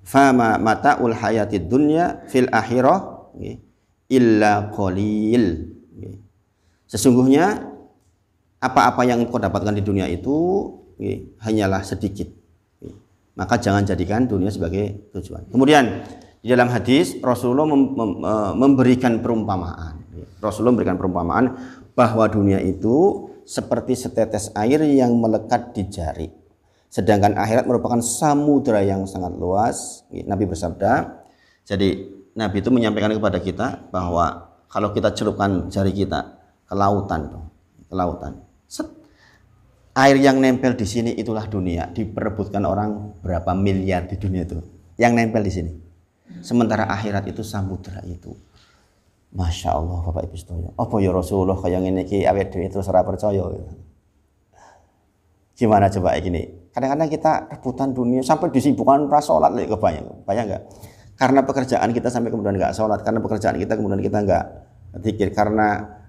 fama mata'ul hayatid dunya fil akhirah illa qalil. Sesungguhnya apa-apa yang kau dapatkan di dunia itu hanyalah sedikit. Maka jangan jadikan dunia sebagai tujuan. Kemudian di dalam hadis Rasulullah memberikan perumpamaan. Rasulullah memberikan perumpamaan bahwa dunia itu seperti setetes air yang melekat di jari. Sedangkan akhirat merupakan samudra yang sangat luas. Nabi bersabda, jadi Nabi itu menyampaikan kepada kita bahwa kalau kita celupkan jari kita ke lautan, air yang nempel di sini itulah dunia, diperebutkan orang berapa miliar di dunia itu yang nempel di sini. Sementara akhirat itu samudra itu. Masya Allah Bapak Ibu sedaya. Apa ya Rasulullah kayak ngene iki awake dhewe terus ora percaya. Gimana coba gini? Kadang-kadang kita rebutan dunia sampai disibukkan pra salat lek kebayang enggak? Karena pekerjaan kita sampai kemudian enggak salat, karena pekerjaan kita kemudian kita enggak zikir, karena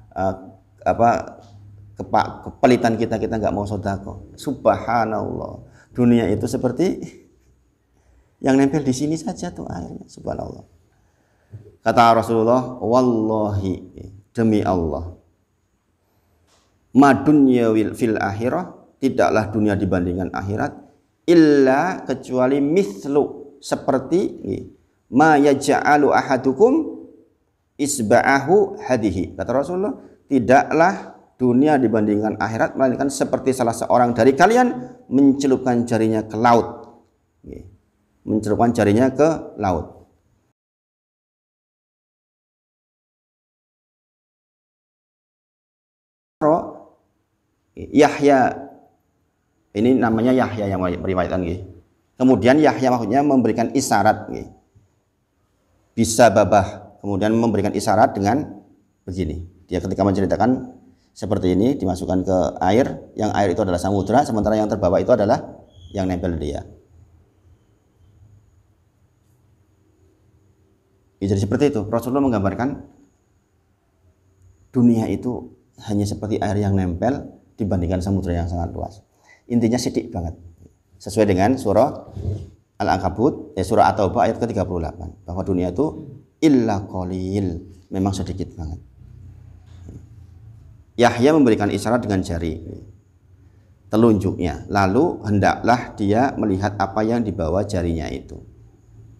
kepelitan kita enggak mau sedekah. Subhanallah. Dunia itu seperti yang nempel di sini saja tuh airnya. Subhanallah. Kata Rasulullah, wallahi demi Allah, madunya fil akhirah, tidaklah dunia dibandingkan akhirat, illa kecuali mithlu, seperti ma yaj'alu ahadukum isba'ahu hadihi. Kata Rasulullah, tidaklah dunia dibandingkan akhirat melainkan seperti salah seorang dari kalian mencelupkan jarinya ke laut. Mencelupkan jarinya ke laut. Yahya, ini namanya Yahya yang meriwayatkan. Kemudian Yahya maksudnya memberikan isyarat, bisa babah, kemudian memberikan isyarat dengan begini. Dia ketika menceritakan seperti ini, dimasukkan ke air, yang air itu adalah samudra, sementara yang terbawa itu adalah yang nempel dia. Jadi seperti itu. Rasulullah menggambarkan dunia itu hanya seperti air yang nempel dibandingkan samudra yang sangat luas. Intinya sidik banget. Sesuai dengan surah Al-Ankabut, surah At-Taubah ayat ke-38, bahwa dunia itu illa qalil, memang sedikit banget. Yahya memberikan isyarat dengan jari telunjuknya, lalu hendaklah dia melihat apa yang dibawa jarinya itu.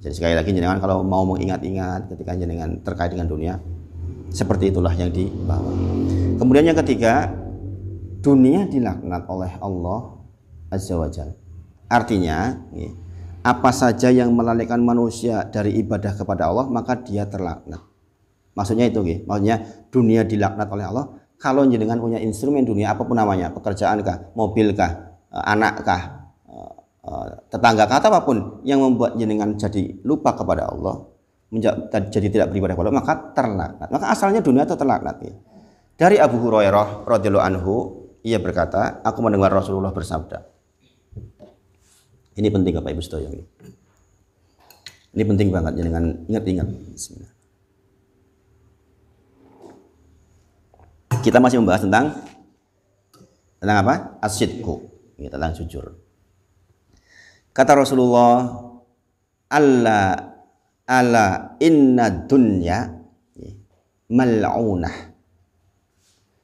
Jadi sekali lagi jenengan kalau mau mengingat-ingat ketika jenengan terkait dengan dunia, seperti itulah yang dibawa. Kemudian yang ketiga, dunia dilaknat oleh Allah Azza wa Jalla. Artinya, apa saja yang melalaikan manusia dari ibadah kepada Allah, maka dia terlaknat. Maksudnya itu, maksudnya dunia dilaknat oleh Allah. Kalau jenengan punya instrumen dunia apapun namanya, pekerjaankah, mobilkah, anakkah, tetanggakah, atau apapun yang membuat jenengan jadi lupa kepada Allah, jadi tidak beribadah kepada Allah, maka terlaknat. Maka asalnya dunia itu terlaknat. Dari Abu Hurairah radhiyallahu anhu, ia berkata, aku mendengar Rasulullah bersabda. Ini penting Bapak Ibu sedaya. Ini penting banget jenengan ingat-ingat. Bismillah. Kita masih membahas tentang apa? As-sidqu, tentang jujur. Kata Rasulullah, ala inna dunya mal'unah.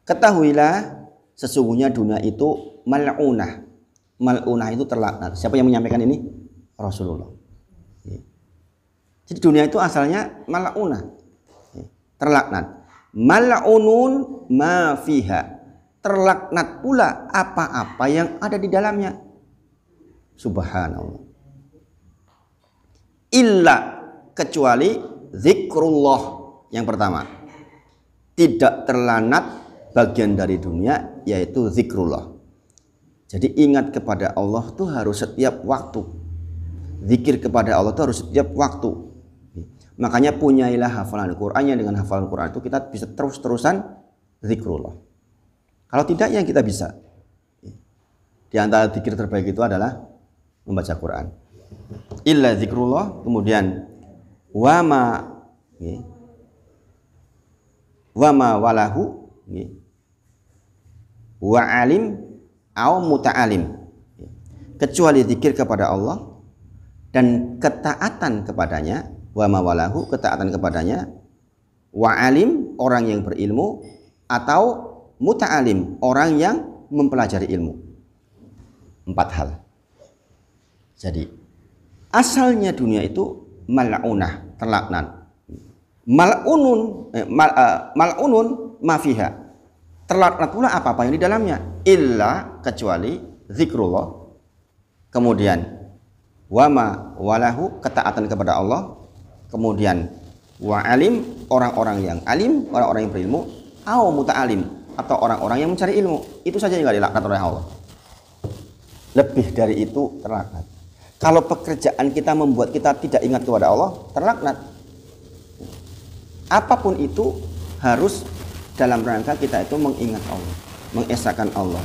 Ketahuilah sesungguhnya dunia itu mal'unah. Mal'unah itu terlaknat. Siapa yang menyampaikan ini? Rasulullah. Jadi dunia itu asalnya mal'unah, terlaknat. Mal'unun ma fiha. Terlaknat pula apa-apa yang ada di dalamnya. Subhanallah. Illa kecuali zikrullah. Yang pertama, tidak terlanat bagian dari dunia, yaitu zikrullah. Jadi ingat kepada Allah itu harus setiap waktu. Zikir kepada Allah itu harus setiap waktu. Makanya punyailah hafalan Qur'annya. Dengan hafalan Qur'an itu kita bisa terus-terusan zikrullah. Kalau tidak, ya kita bisa. Di antara zikir terbaik itu adalah membaca Quran. illa zikrullah, kemudian wama wama walahu wa alim au muta'alim, kecuali zikir kepada Allah dan ketaatan kepadanya, wama walahu, ketaatan kepadanya, wa alim, orang yang berilmu, atau muta'alim, orang yang mempelajari ilmu. 4 hal. Jadi asalnya dunia itu mal'unah, terlaknat. Mal'unun mafiha, terlaknat pula apa-apa yang di dalamnya, illa, kecuali zikrullah, kemudian wama walahu, ketaatan kepada Allah, kemudian wa alim, orang-orang yang alim, orang-orang yang berilmu, au muta'alim, atau orang-orang yang mencari ilmu. Itu saja yang tidak dilaknat oleh Allah. Lebih dari itu terlaknat. Kalau pekerjaan kita membuat kita tidak ingat kepada Allah, terlaknat. Apapun itu harus dalam rangka kita itu mengingat Allah, mengesahkan Allah,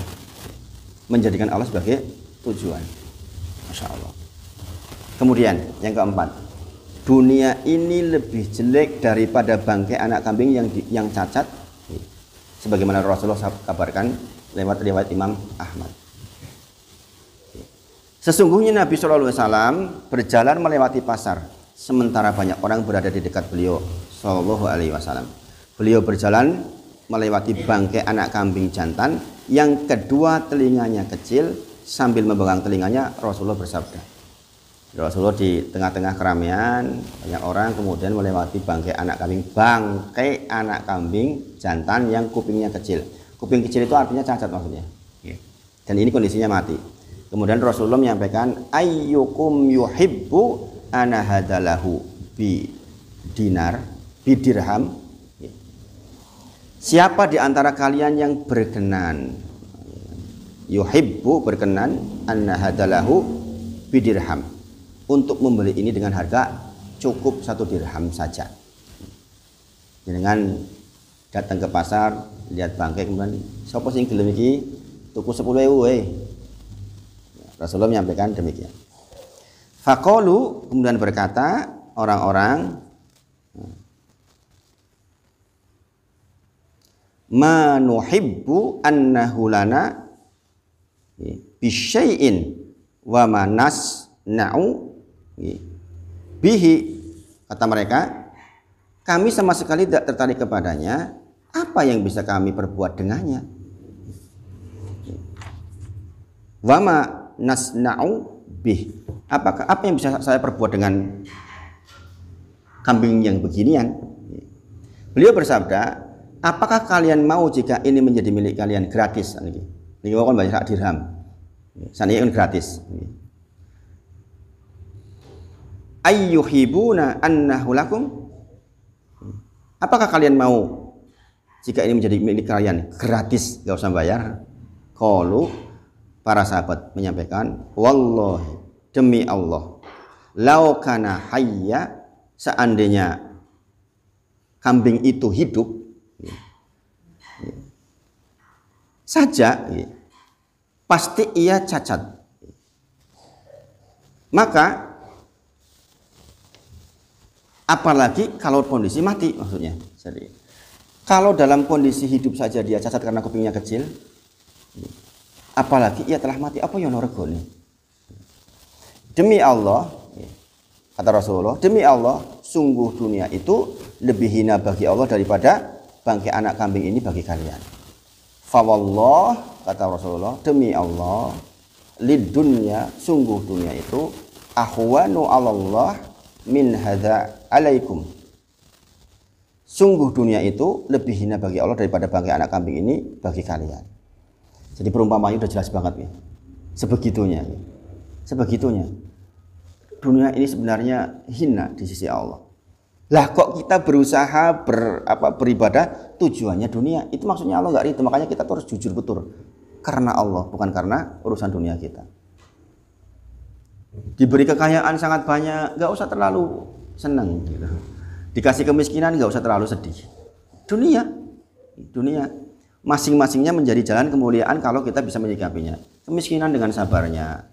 menjadikan Allah sebagai tujuan. Masya Allah. Kemudian yang keempat, dunia ini lebih jelek daripada bangkai anak kambing yang cacat, sebagaimana Rasulullah kabarkan lewat riwayat Imam Ahmad. Sesungguhnya Nabi SAW berjalan melewati pasar, sementara banyak orang berada di dekat beliau SAW. Beliau berjalan melewati bangkai anak kambing jantan yang kedua telinganya kecil. Sambil memegang telinganya, Rasulullah bersabda. Rasulullah di tengah-tengah keramaian, banyak orang, kemudian melewati bangkai anak kambing jantan yang kupingnya kecil. Kuping kecil itu artinya cacat maksudnya. Dan ini kondisinya mati. Kemudian Rasulullah menyampaikan, ayyukum yuhibbu ana hadalahu bi dirham. Siapa di antara kalian yang berkenan, yuhibbu, berkenan, anna hadalahu bidirham, untuk membeli ini dengan harga cukup 1 dirham saja. Dengan datang ke pasar, lihat bangkai, kemudian sapa sing gelem iki tuku 10.000 Rasulullah menyampaikan demikian. Faqalu, kemudian berkata orang-orang, ma nuhibbu annahu lana bisyai'in wa ma nasna'u bihi, kata mereka, kami sama sekali tidak tertarik kepadanya, apa yang bisa kami perbuat dengannya. Wa ma nasna'u bih, apa yang bisa saya perbuat dengan kambing yang beginian. Beliau bersabda, apakah kalian mau jika ini menjadi milik kalian gratis? Ini kan bayar dirham, sana kan gratis. Ayyuhibuna annahu lakum, apakah kalian mau jika ini menjadi milik kalian gratis, gak usah bayar? Qalu, para sahabat menyampaikan, wallahi, demi Allah, lau kana hayya, seandainya kambing itu hidup saja, pasti ia cacat. Maka apalagi kalau kondisi mati, maksudnya. Jadi, kalau dalam kondisi hidup saja dia cacat karena kupingnya kecil, apalagi ia telah mati, apa yang regone? Demi Allah, kata Rasulullah, demi Allah, sungguh dunia itu lebih hina bagi Allah daripada bangkai anak kambing ini bagi kalian. Fawallah, kata Rasulullah, demi Allah, lid dunya, sungguh dunia itu ahwanu 'alallah min hadza alaikum. Sungguh dunia itu lebih hina bagi Allah daripada bangkai anak kambing ini bagi kalian. Jadi perumpamannya udah jelas banget ya. Sebegitunya. Sebegitunya. Dunia ini sebenarnya hina di sisi Allah. Lah kok kita berusaha beribadah tujuannya dunia? Itu maksudnya Allah nggak ridho. Makanya kita harus jujur betul. Karena Allah, bukan karena urusan dunia kita. Diberi kekayaan sangat banyak, nggak usah terlalu senang gitu. Dikasih kemiskinan, nggak usah terlalu sedih. Dunia masing-masingnya menjadi jalan kemuliaan kalau kita bisa menyikapinya. Kemiskinan dengan sabarnya,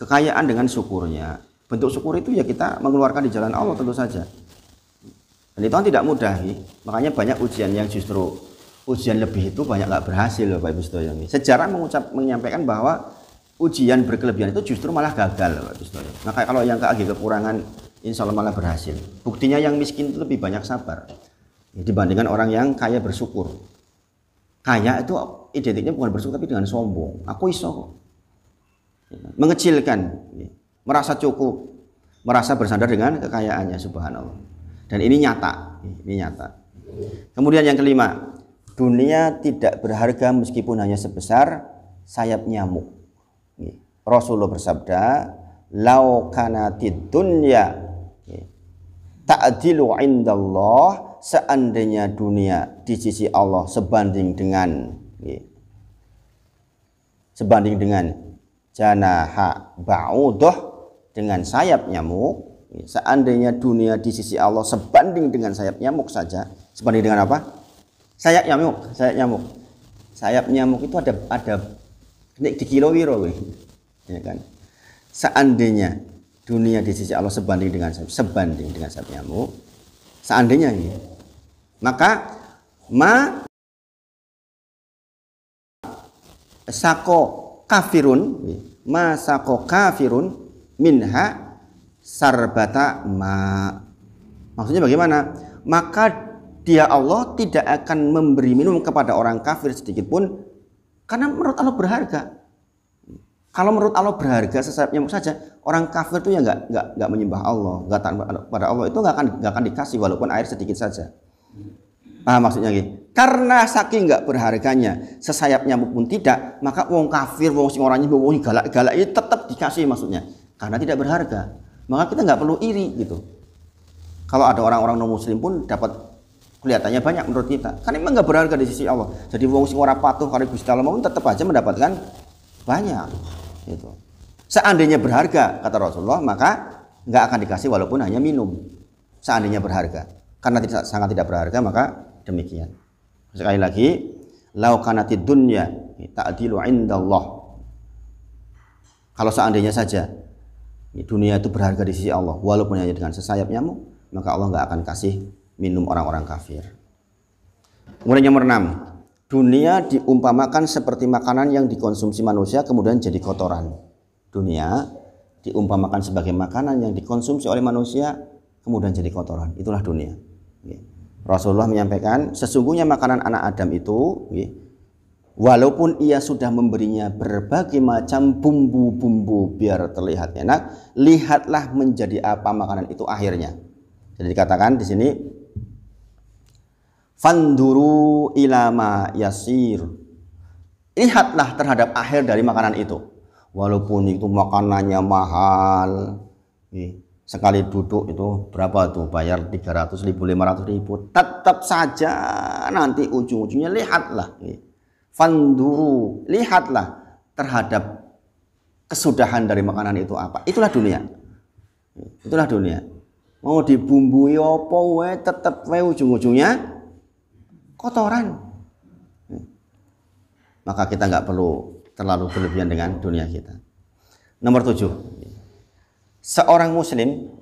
kekayaan dengan syukurnya. Bentuk syukur itu ya kita mengeluarkan di jalan Allah tentu saja. Dan itu kan tidak mudah, makanya banyak ujian yang justru ujian lebih itu banyak nggak berhasil Bapak Ibu sedaya. Sejarah menyampaikan bahwa ujian berkelebihan itu justru malah gagal Bapak Ibu sedaya. Maka kalau yang kekurangan insya Allah malah berhasil. Buktinya yang miskin itu lebih banyak sabar dibandingkan orang yang kaya bersyukur. Kaya itu identiknya bukan bersyukur tapi dengan sombong. Aku iso kok. Mengecilkan, merasa cukup, merasa bersandar dengan kekayaannya, subhanallah. Dan ini nyata, Kemudian yang kelima, dunia tidak berharga meskipun hanya sebesar sayap nyamuk. Rasulullah bersabda, "Lau kanatid dunya ta'dilu indallah," seandainya dunia di sisi Allah sebanding dengan janaha ba'udah, dengan sayap nyamuk. Seandainya dunia di sisi Allah sebanding dengan sayap nyamuk saja, sebanding dengan apa? Sayap nyamuk. Sayap nyamuk itu ada di kilo wiro, ya kan? Seandainya dunia di sisi Allah sebanding dengan sayap nyamuk, seandainya ini, maka sako kafirun minha sarbata ma. Maksudnya bagaimana? Maka dia Allah tidak akan memberi minum kepada orang kafir sedikit pun, karena menurut Allah berharga. Kalau menurut Allah berharga sesayap nyamuk saja, orang kafir itu ya nggak menyembah Allah, nggak taat pada Allah, itu nggak akan dikasih walaupun air sedikit saja. Maksudnya gitu. Karena saking nggak berharganya sesayap nyamuk pun tidak, maka wong kafir, wong sing orangnya wong galak-galak itu tetap dikasih, maksudnya karena tidak berharga. Maka kita nggak perlu iri gitu. Kalau ada orang-orang non muslim pun dapat kelihatannya banyak menurut kita, kan memang nggak berharga di sisi Allah. Jadi wong sing ora patuh karo Gusti Allah pun tetap aja mendapatkan banyak gitu. Seandainya berharga kata Rasulullah, maka nggak akan dikasih walaupun hanya minum. Seandainya berharga, karena sangat tidak berharga, maka demikian. Sekali lagi, lau kanatid dunya ta'dilu indallah. Kalau seandainya saja dunia itu berharga di sisi Allah walaupun hanya dengan sesayap nyamuk, maka Allah nggak akan kasih minum orang-orang kafir. Kemudian nomor 6, dunia diumpamakan seperti makanan yang dikonsumsi manusia kemudian jadi kotoran. Dunia diumpamakan sebagai makanan yang dikonsumsi oleh manusia kemudian jadi kotoran. Itulah dunia. Rasulullah menyampaikan, sesungguhnya makanan anak Adam itu, walaupun ia sudah memberinya berbagai macam bumbu-bumbu biar terlihat enak, lihatlah menjadi apa makanan itu akhirnya. Jadi dikatakan di sini, fanduru ilama yasir, lihatlah terhadap akhir dari makanan itu. Walaupun itu makanannya mahal, sekali duduk itu berapa tuh, bayar 300.000, 500.000, tetap saja nanti ujung-ujungnya lihatlah, fanduru, lihatlah terhadap kesudahan dari makanan itu apa. Itulah dunia. Mau dibumbui apa wae tetap wae ujung-ujungnya kotoran. Maka kita nggak perlu terlalu berlebihan dengan dunia kita. Nomor 7, seorang muslim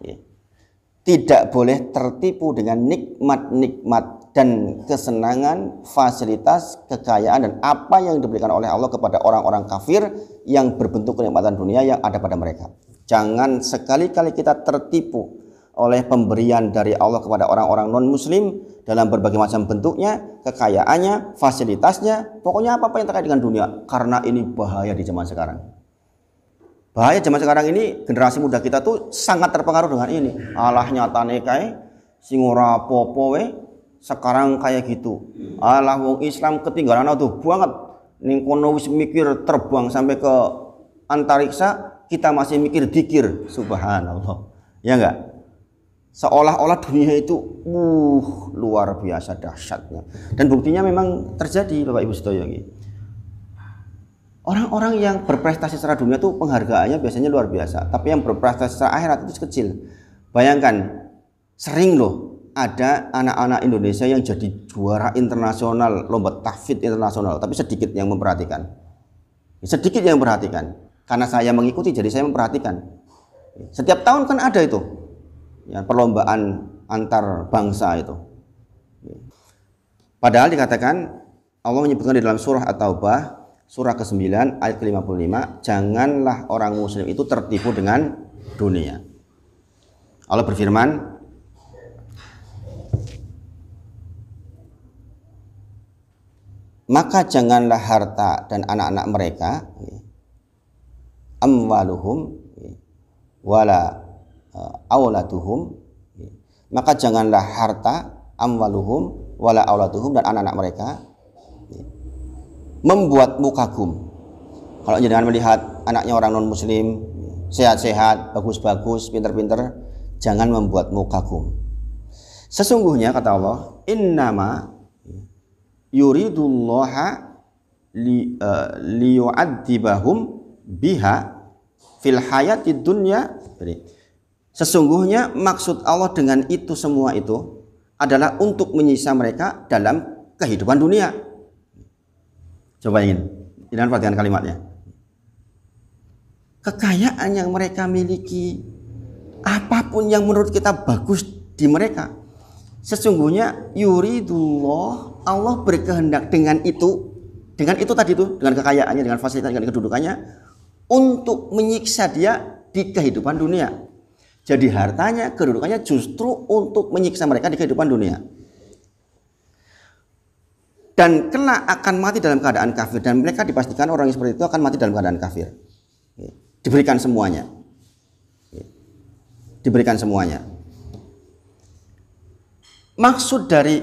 tidak boleh tertipu dengan nikmat-nikmat dan kesenangan, fasilitas, kekayaan dan apa yang diberikan oleh Allah kepada orang-orang kafir yang berbentuk kenikmatan dunia yang ada pada mereka. Jangan sekali-kali kita tertipu oleh pemberian dari Allah kepada orang-orang non-muslim dalam berbagai macam bentuknya, kekayaannya, fasilitasnya, pokoknya apa-apa yang terkait dengan dunia, karena ini bahaya di zaman sekarang. Bahaya zaman sekarang ini, generasi muda kita tuh sangat terpengaruh dengan ini. Alah nyatane kae sing ora apa-apa we sekarang kayak gitu. Alah wong Islam ketinggalan tuh banget. Ning kono wis mikir terbang sampai ke antariksa, kita masih mikir dikir. Subhanallah. Ya enggak? Seolah-olah dunia itu luar biasa dahsyatnya. Dan buktinya memang terjadi Bapak Ibu sedaya nggih. Orang-orang yang berprestasi secara dunia itu penghargaannya biasanya luar biasa, tapi yang berprestasi secara akhirat itu kecil. Bayangkan, sering loh ada anak-anak Indonesia yang jadi juara internasional, lomba tahfidz internasional, tapi sedikit yang memperhatikan. Sedikit yang memperhatikan. Karena saya mengikuti, jadi saya memperhatikan. Setiap tahun kan ada itu, ya, perlombaan antar bangsa itu. Padahal dikatakan Allah menyebutkan di dalam surah At-Taubah surah ke-9 ayat ke-55, janganlah orang muslim itu tertipu dengan dunia. Allah berfirman, maka janganlah harta dan anak-anak mereka, amwaluhum wala auladuhum, maka janganlah harta, amwaluhum wala auladuhum, dan anak-anak mereka membuatmu kagum. Kalau jangan melihat anaknya orang non muslim sehat-sehat, bagus-bagus, pinter-pinter, jangan membuatmu kagum. Sesungguhnya kata Allah, innama yuridullaha liyu'adzibahum biha fil hayatid dunya. Sesungguhnya maksud Allah dengan itu semua itu adalah untuk menyiksa mereka dalam kehidupan dunia. Coba ingin, jangan perhatikan kalimatnya. Kekayaan yang mereka miliki, apapun yang menurut kita bagus di mereka, sesungguhnya yuridullah, Allah berkehendak dengan itu tadi itu, dengan kekayaannya, dengan fasilitas, dengan kedudukannya, untuk menyiksa dia di kehidupan dunia. Jadi hartanya, kedudukannya justru untuk menyiksa mereka di kehidupan dunia. Dan kelak akan mati dalam keadaan kafir, dan mereka dipastikan orang yang seperti itu akan mati dalam keadaan kafir. Diberikan semuanya. Diberikan semuanya. Maksud dari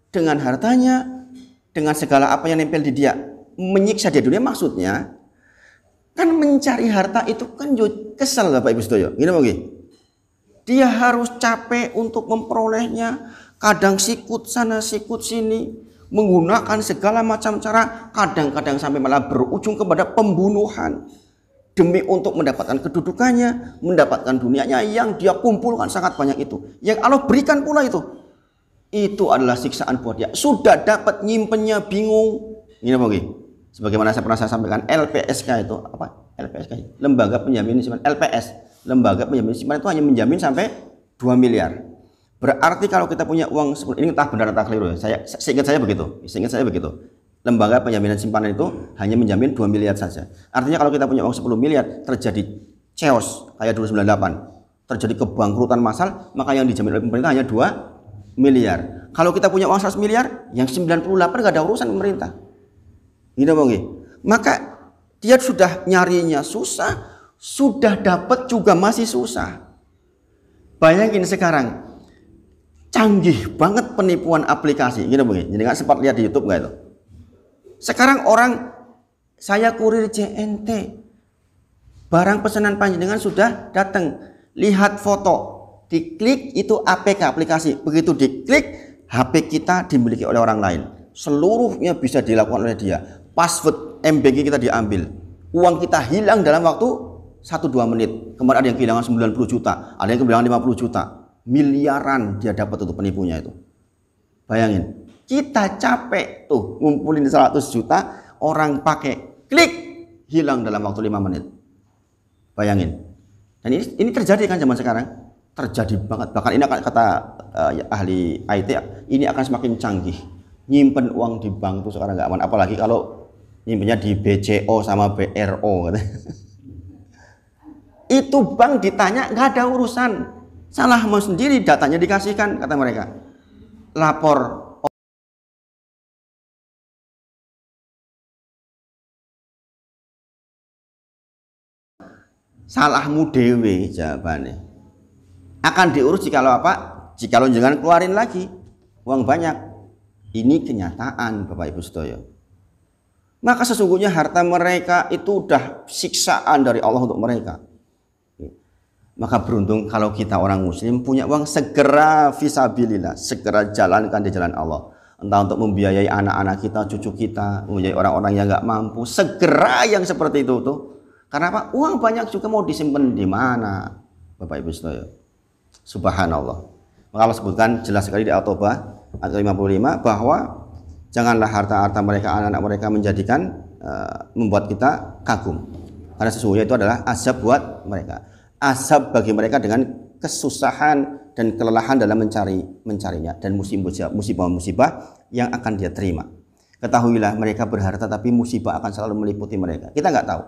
dengan hartanya, dengan segala apa yang nempel di dia, menyiksa dia dunia, maksudnya kan mencari harta itu kan kesel Bapak Ibu Sedoyo. Gini mau gini. Dia harus capek untuk memperolehnya, kadang sikut sana sikut sini, menggunakan segala macam cara, kadang-kadang sampai malah berujung kepada pembunuhan demi untuk mendapatkan kedudukannya, mendapatkan dunianya yang dia kumpulkan sangat banyak itu, yang Allah berikan pula itu adalah siksaan buat dia. Sudah dapat nyimpennya bingung. Ini apa lagi? Sebagaimana saya pernah sampaikan, LPSK itu apa? LPSK, lembaga penjamin simpanan. LPS, lembaga penjamin simpanan itu hanya menjamin sampai 2 miliar. Berarti kalau kita punya uang, ini entah benar atau keliru ya. Seingat saya begitu. Lembaga penjaminan simpanan itu hanya menjamin 2 miliar saja. Artinya kalau kita punya uang 10 miliar, terjadi chaos kayak dulu 98, terjadi kebangkrutan massal, maka yang dijamin oleh pemerintah hanya 2 miliar. Kalau kita punya uang 100 miliar, yang 98 nggak ada urusan pemerintah. Gitu bang. Maka dia sudah nyarinya susah, sudah dapat juga masih susah. Bayangin sekarang, canggih banget penipuan aplikasi. Gitu bang. Jadi nggak sempat lihat di YouTube nggak itu? Sekarang orang, saya kurir JNT, barang pesanan panjenengan sudah datang, lihat foto, diklik itu APK aplikasi, begitu diklik HP kita dimiliki oleh orang lain, seluruhnya bisa dilakukan oleh dia. Password MBG kita diambil, uang kita hilang dalam waktu 1-2 menit. Kemarin ada yang kehilangan 90 juta, ada yang kehilangan 50 juta, miliaran dia dapat itu penipunya itu. Bayangin, kita capek tuh ngumpulin 100 juta, orang pakai klik hilang dalam waktu 5 menit. Bayangin. Dan ini terjadi kan zaman sekarang? Terjadi banget. Bahkan ini akan kata ahli IT, ini akan semakin canggih. Nyimpen uang di bank tuh sekarang nggak aman, apalagi kalau nyimpennya di BCO sama BRO. Itu bank ditanya nggak ada urusan, salahmu sendiri, datanya dikasihkan kata mereka. Lapor salahmu dewe, jawabannya akan diurus jikalau apa? Jikalau jangan keluarin lagi uang banyak. Ini kenyataan Bapak Ibu Sedoyo. Maka sesungguhnya harta mereka itu udah siksaan dari Allah untuk mereka. Maka beruntung kalau kita orang muslim punya uang, segera fisabilillah, segera jalankan di jalan Allah. Entah untuk membiayai anak-anak kita, cucu kita, membiayai orang-orang yang nggak mampu, segera yang seperti itu tuh. Karena apa? Uang banyak juga mau disimpan di mana, Bapak Ibu Sedoyo? Subhanallah. Maka Allah sebutkan jelas sekali di At-Taubah ayat 55 bahwa janganlah harta-harta mereka, anak-anak mereka menjadikan membuat kita kagum. Karena sesungguhnya itu adalah azab buat mereka. Azab bagi mereka dengan kesusahan dan kelelahan dalam mencarinya dan musibah-musibah yang akan dia terima. Ketahuilah mereka berharta tapi musibah akan selalu meliputi mereka. Kita nggak tahu.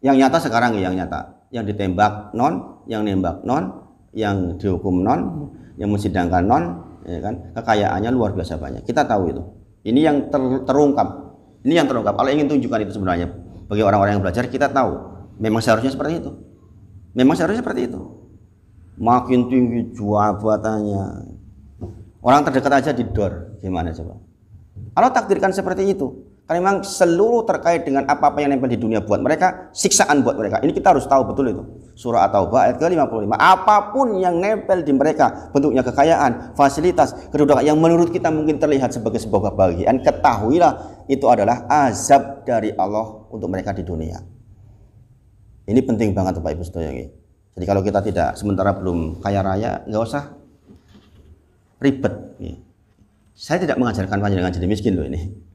Yang nyata sekarang yang nyata, yang ditembak non, yang nembak non, yang dihukum non, yang mensidangkan non, ya kan? Kekayaannya luar biasa banyak. Kita tahu itu. Ini yang terungkap. Ini yang terungkap. Kalau ingin tunjukkan itu sebenarnya bagi orang-orang yang belajar, kita tahu memang seharusnya seperti itu. Memang seharusnya seperti itu. Makin tinggi jabatannya, orang terdekat aja didor. Gimana coba? Allah takdirkan seperti itu. Karena memang seluruh terkait dengan apa-apa yang nempel di dunia buat mereka, siksaan buat mereka. Ini kita harus tahu betul itu. Surah At-Taubah ayat ke-55. Apapun yang nempel di mereka, bentuknya kekayaan, fasilitas, kedudukan yang menurut kita mungkin terlihat sebagai sebuah kebahagiaan, ketahuilah itu adalah azab dari Allah untuk mereka di dunia. Ini penting banget Bapak Ibu sekalian. Jadi kalau kita tidak sementara belum kaya raya, nggak usah ribet. Saya tidak mengajarkan panjenengan jadi miskin loh ini.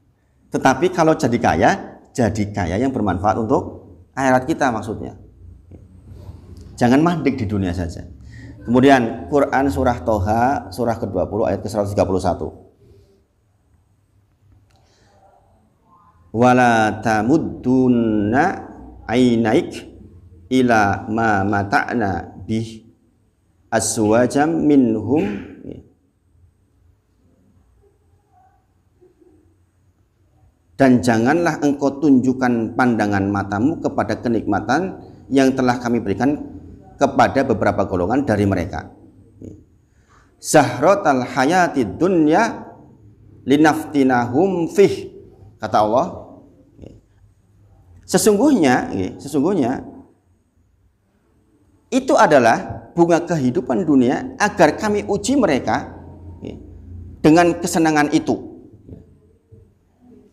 Tetapi kalau jadi kaya yang bermanfaat untuk akhirat kita maksudnya. Jangan mandek di dunia saja. Kemudian Quran surah Toha surah ke-20 ayat ke-131. Wala tamuddunna ainaik ila ma mata'na bih aswajam minhum dan janganlah engkau tunjukkan pandangan matamu kepada kenikmatan yang telah kami berikan kepada beberapa golongan dari mereka. Zahratal hayatid dunya linaftinahum fih, kata Allah. Sesungguhnya itu adalah bunga kehidupan dunia agar kami uji mereka dengan kesenangan itu.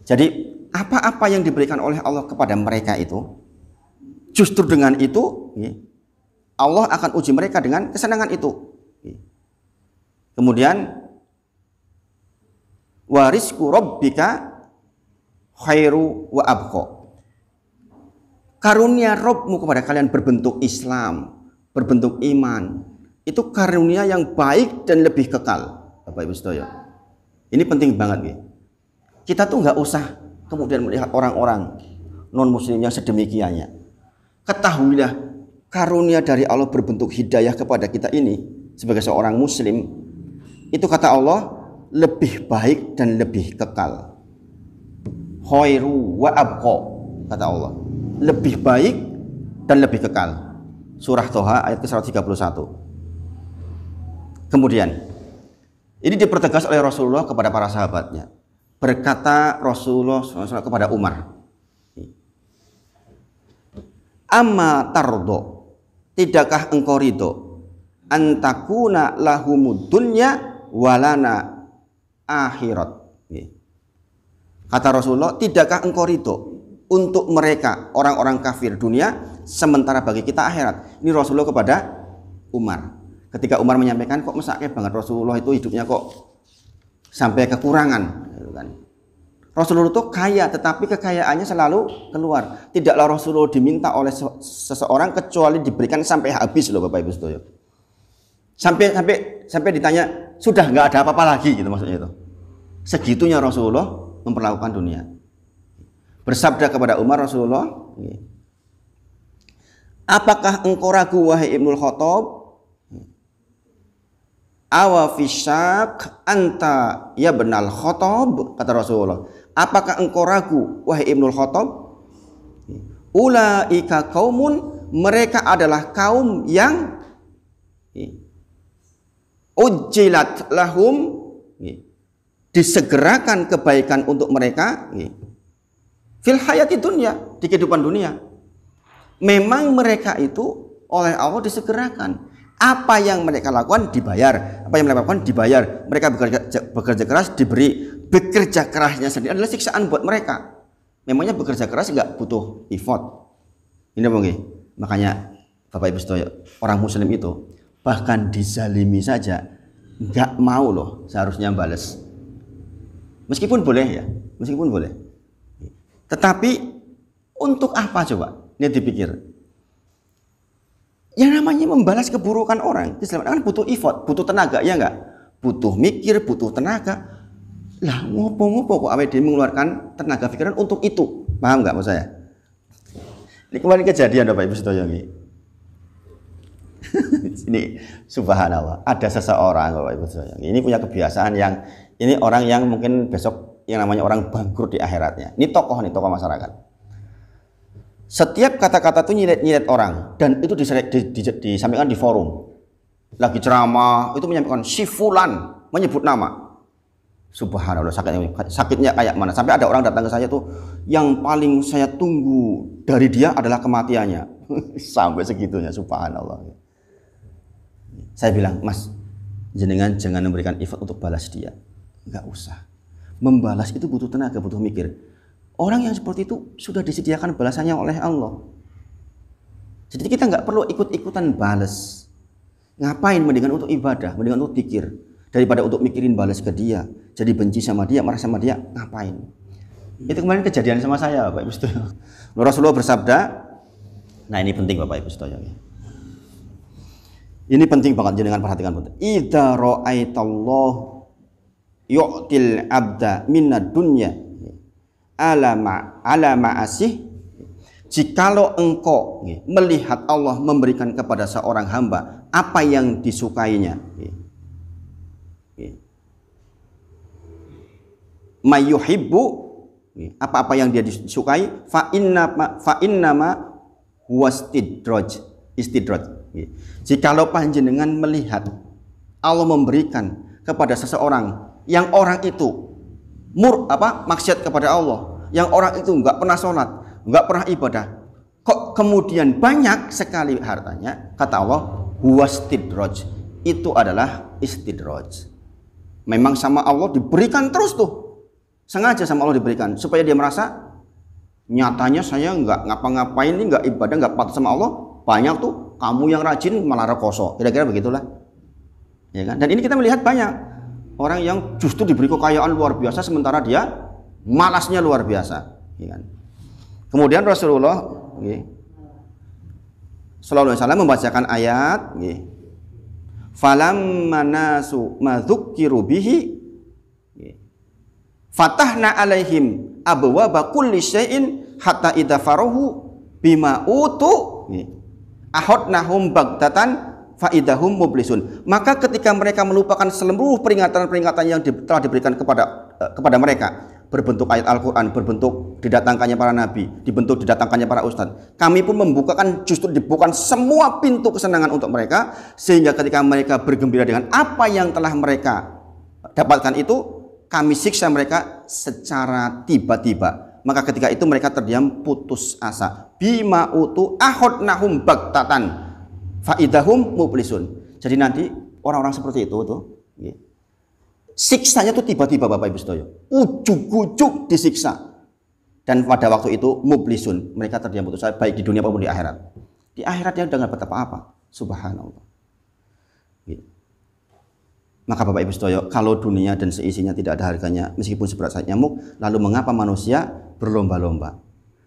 Jadi apa-apa yang diberikan oleh Allah kepada mereka itu, justru dengan itu Allah akan uji mereka dengan kesenangan itu. Kemudian warisku rabbika khairu wa abqa. Karunia Rabbmu kepada kalian berbentuk Islam, berbentuk iman, itu karunia yang baik dan lebih kekal. Bapak Ibu sekalian, ini penting banget. Kita tuh nggak usah kemudian melihat orang-orang non muslim yang sedemikiannya. Ketahuilah karunia dari Allah berbentuk hidayah kepada kita ini sebagai seorang muslim, itu kata Allah lebih baik dan lebih kekal. Khairu wa abqa, kata Allah, lebih baik dan lebih kekal. Surah Toha ayat ke-131. Kemudian ini dipertegas oleh Rasulullah kepada para sahabatnya. Berkata Rasulullah SAW kepada Umar, amma tardo, tidakkah engkau ridho antakuna lahumud dunya walana akhirat. Kata Rasulullah, tidakkah engkau ridho untuk mereka orang-orang kafir dunia sementara bagi kita akhirat. Ini Rasulullah kepada Umar. Ketika Umar menyampaikan, kok mesake banget Rasulullah itu hidupnya kok sampai kekurangan, gitu kan. Rasulullah itu kaya, tetapi kekayaannya selalu keluar. Tidaklah Rasulullah diminta oleh seseorang kecuali diberikan sampai habis loh Bapak Ibu sekalian. Sampai ditanya, sudah nggak ada apa-apa lagi, gitu maksudnya itu. Segitunya Rasulullah memperlakukan dunia. Bersabda kepada Umar Rasulullah, apakah engkau ragu wahai Ibnul Khattab? Awa fisyak anta ya benal Khattab, kata Rasulullah. Apakah engkau ragu wahai Ibnul Khattab? Ulaika kaumun, mereka adalah kaum yang ujilat lahum, disegerakan kebaikan untuk mereka fil hayati dunya, di kehidupan dunia. Memang mereka itu oleh Allah disegerakan. Apa yang mereka lakukan dibayar, apa yang mereka lakukan dibayar. Mereka bekerja keras diberi. Bekerja kerasnya sendiri adalah siksaan buat mereka. Memangnya bekerja keras nggak butuh effort. Ini mungkin makanya Bapak Ibu sekalian, orang Muslim itu bahkan dizalimi saja nggak mau loh seharusnya bales. Meskipun boleh ya, meskipun boleh. Tetapi untuk apa coba? Ini dipikir. Yang namanya membalas keburukan orang, keselamatan kan butuh effort, butuh tenaga, ya enggak? Butuh mikir, butuh tenaga. Lah ngopo-ngopo kok awake dhewe mengeluarkan tenaga pikiran untuk itu. Paham enggak maksud saya? Ini kemarin kejadian Bapak Ibu sedaya nggih. Ini subhanallah, ada seseorang Bapak Ibu sedaya. Ini punya kebiasaan yang ini orang yang mungkin besok yang namanya orang bangkrut di akhiratnya. Ini tokoh masyarakat. Setiap kata-kata itu nyilet orang dan itu disampaikan di forum. Lagi ceramah itu menyampaikan si fulan, menyebut nama. Subhanallah, sakitnya kayak mana? Sampai ada orang datang ke saya tuh, yang paling saya tunggu dari dia adalah kematiannya. Sampai segitunya, subhanallah. Saya bilang, Mas, jenengan jangan memberikan effort untuk balas dia. Enggak usah. Membalas itu butuh tenaga, butuh mikir. Orang yang seperti itu sudah disediakan balasannya oleh Allah. Jadi kita nggak perlu ikut-ikutan balas. Ngapain? Mendingan untuk ibadah, mendingan untuk zikir daripada untuk mikirin balas ke dia. Jadi benci sama dia, marah sama dia, ngapain? Itu kemarin kejadian sama saya, Bapak Ibu Sedoyo. Rasulullah bersabda, nah ini penting Bapak Ibu Sedoyo. Ini penting banget, jangan perhatikan penting. Idza ra'aitallahu yu'til abda minad dunya ala ma'asih, jikalau engkau melihat Allah memberikan kepada seorang hamba apa yang disukainya, mayuhibbu, apa-apa yang dia disukai, fa innama huwa istidraj. Jikalau panjenengan melihat Allah memberikan kepada seseorang yang orang itu maksiat kepada Allah, yang orang itu enggak pernah sholat, enggak pernah ibadah, kok kemudian banyak sekali hartanya, kata Allah, huwa istidraj, itu adalah istidraj. Memang sama Allah diberikan terus tuh, sengaja sama Allah diberikan supaya dia merasa nyatanya saya enggak ngapa-ngapain, enggak ibadah, enggak patuh sama Allah, banyak tuh kamu yang rajin malah rekoso, kira-kira begitulah, ya kan? Dan ini kita melihat banyak orang yang justru diberi kekayaan luar biasa sementara dia malasnya luar biasa, ya kan? Kemudian Rasulullah sallallahu alaihi wasallam membacakan ayat, falamma nasu madzukiru bihi fatahna alaihim abwaaba kulli syai'in hatta idza farahu bima utu ahodnahum bagdatan faidahum mublisun. Maka ketika mereka melupakan seluruh peringatan-peringatan yang telah diberikan kepada mereka, berbentuk ayat Al-Quran, berbentuk didatangkannya para nabi, dibentuk didatangkannya para ustadz, kami pun dibukakan semua pintu kesenangan untuk mereka, sehingga ketika mereka bergembira dengan apa yang telah mereka dapatkan itu, kami siksa mereka secara tiba-tiba. Maka ketika itu mereka terdiam putus asa. Bima utu ahodnahum bagtatan faidahum mublisun. Jadi nanti orang-orang seperti itu tuh, siksanya tuh tiba-tiba Bapak Ibu Sedoyo, ujuk-ujuk disiksa. Dan pada waktu itu mublisun, mereka terdiam putus asa baik di dunia maupun di akhirat. Di akhirat dia udah nggak dapat apa-apa. Subhanallah. Maka Bapak Ibu Sedoyo, kalau dunia dan seisinya tidak ada harganya meskipun seberat sayap nyamuk, lalu mengapa manusia berlomba-lomba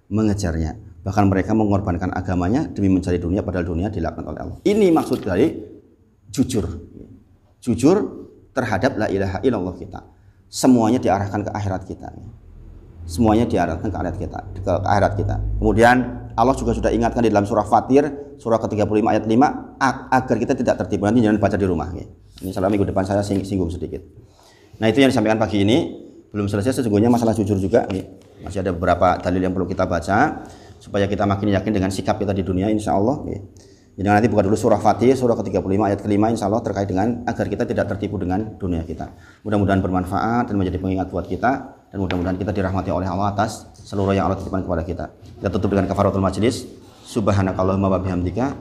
mengejarnya? Bahkan mereka mengorbankan agamanya demi mencari dunia, padahal dunia dilaknat oleh Allah. Ini maksud dari jujur. Jujur terhadap la ilaha illallah kita. Semuanya diarahkan ke akhirat kita. Semuanya diarahkan ke akhirat kita. Kemudian Allah juga sudah ingatkan di dalam surah Fatir, surah ke-35 ayat 5, agar kita tidak tertipu. Nanti jangan baca di rumah. Ini salah minggu depan saya singgung sedikit. Nah, itu yang disampaikan pagi ini. Belum selesai sesungguhnya masalah jujur juga. Masih ada beberapa dalil yang perlu kita baca supaya kita makin yakin dengan sikap kita di dunia, insya Allah. Jadi nanti buka dulu surah Fatih, surah ke-35 ayat ke-5, insya Allah terkait dengan agar kita tidak tertipu dengan dunia kita. Mudah-mudahan bermanfaat dan menjadi pengingat buat kita, dan mudah-mudahan kita dirahmati oleh Allah atas seluruh yang Allah titipkan kepada kita. Kita tutup dengan kafaratul majlis. Subhanakallahumma wa bihamdika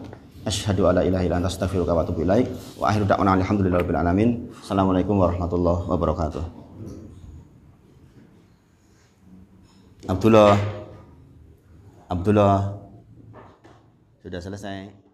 asyhadu alla ilaha illa anta astaghfiruka wa atubu ilaik. Wa akhiru da'wana alhamdulillahirabbil alamin. Assalamualaikum warahmatullahi wabarakatuh. Abdullah sudah selesai.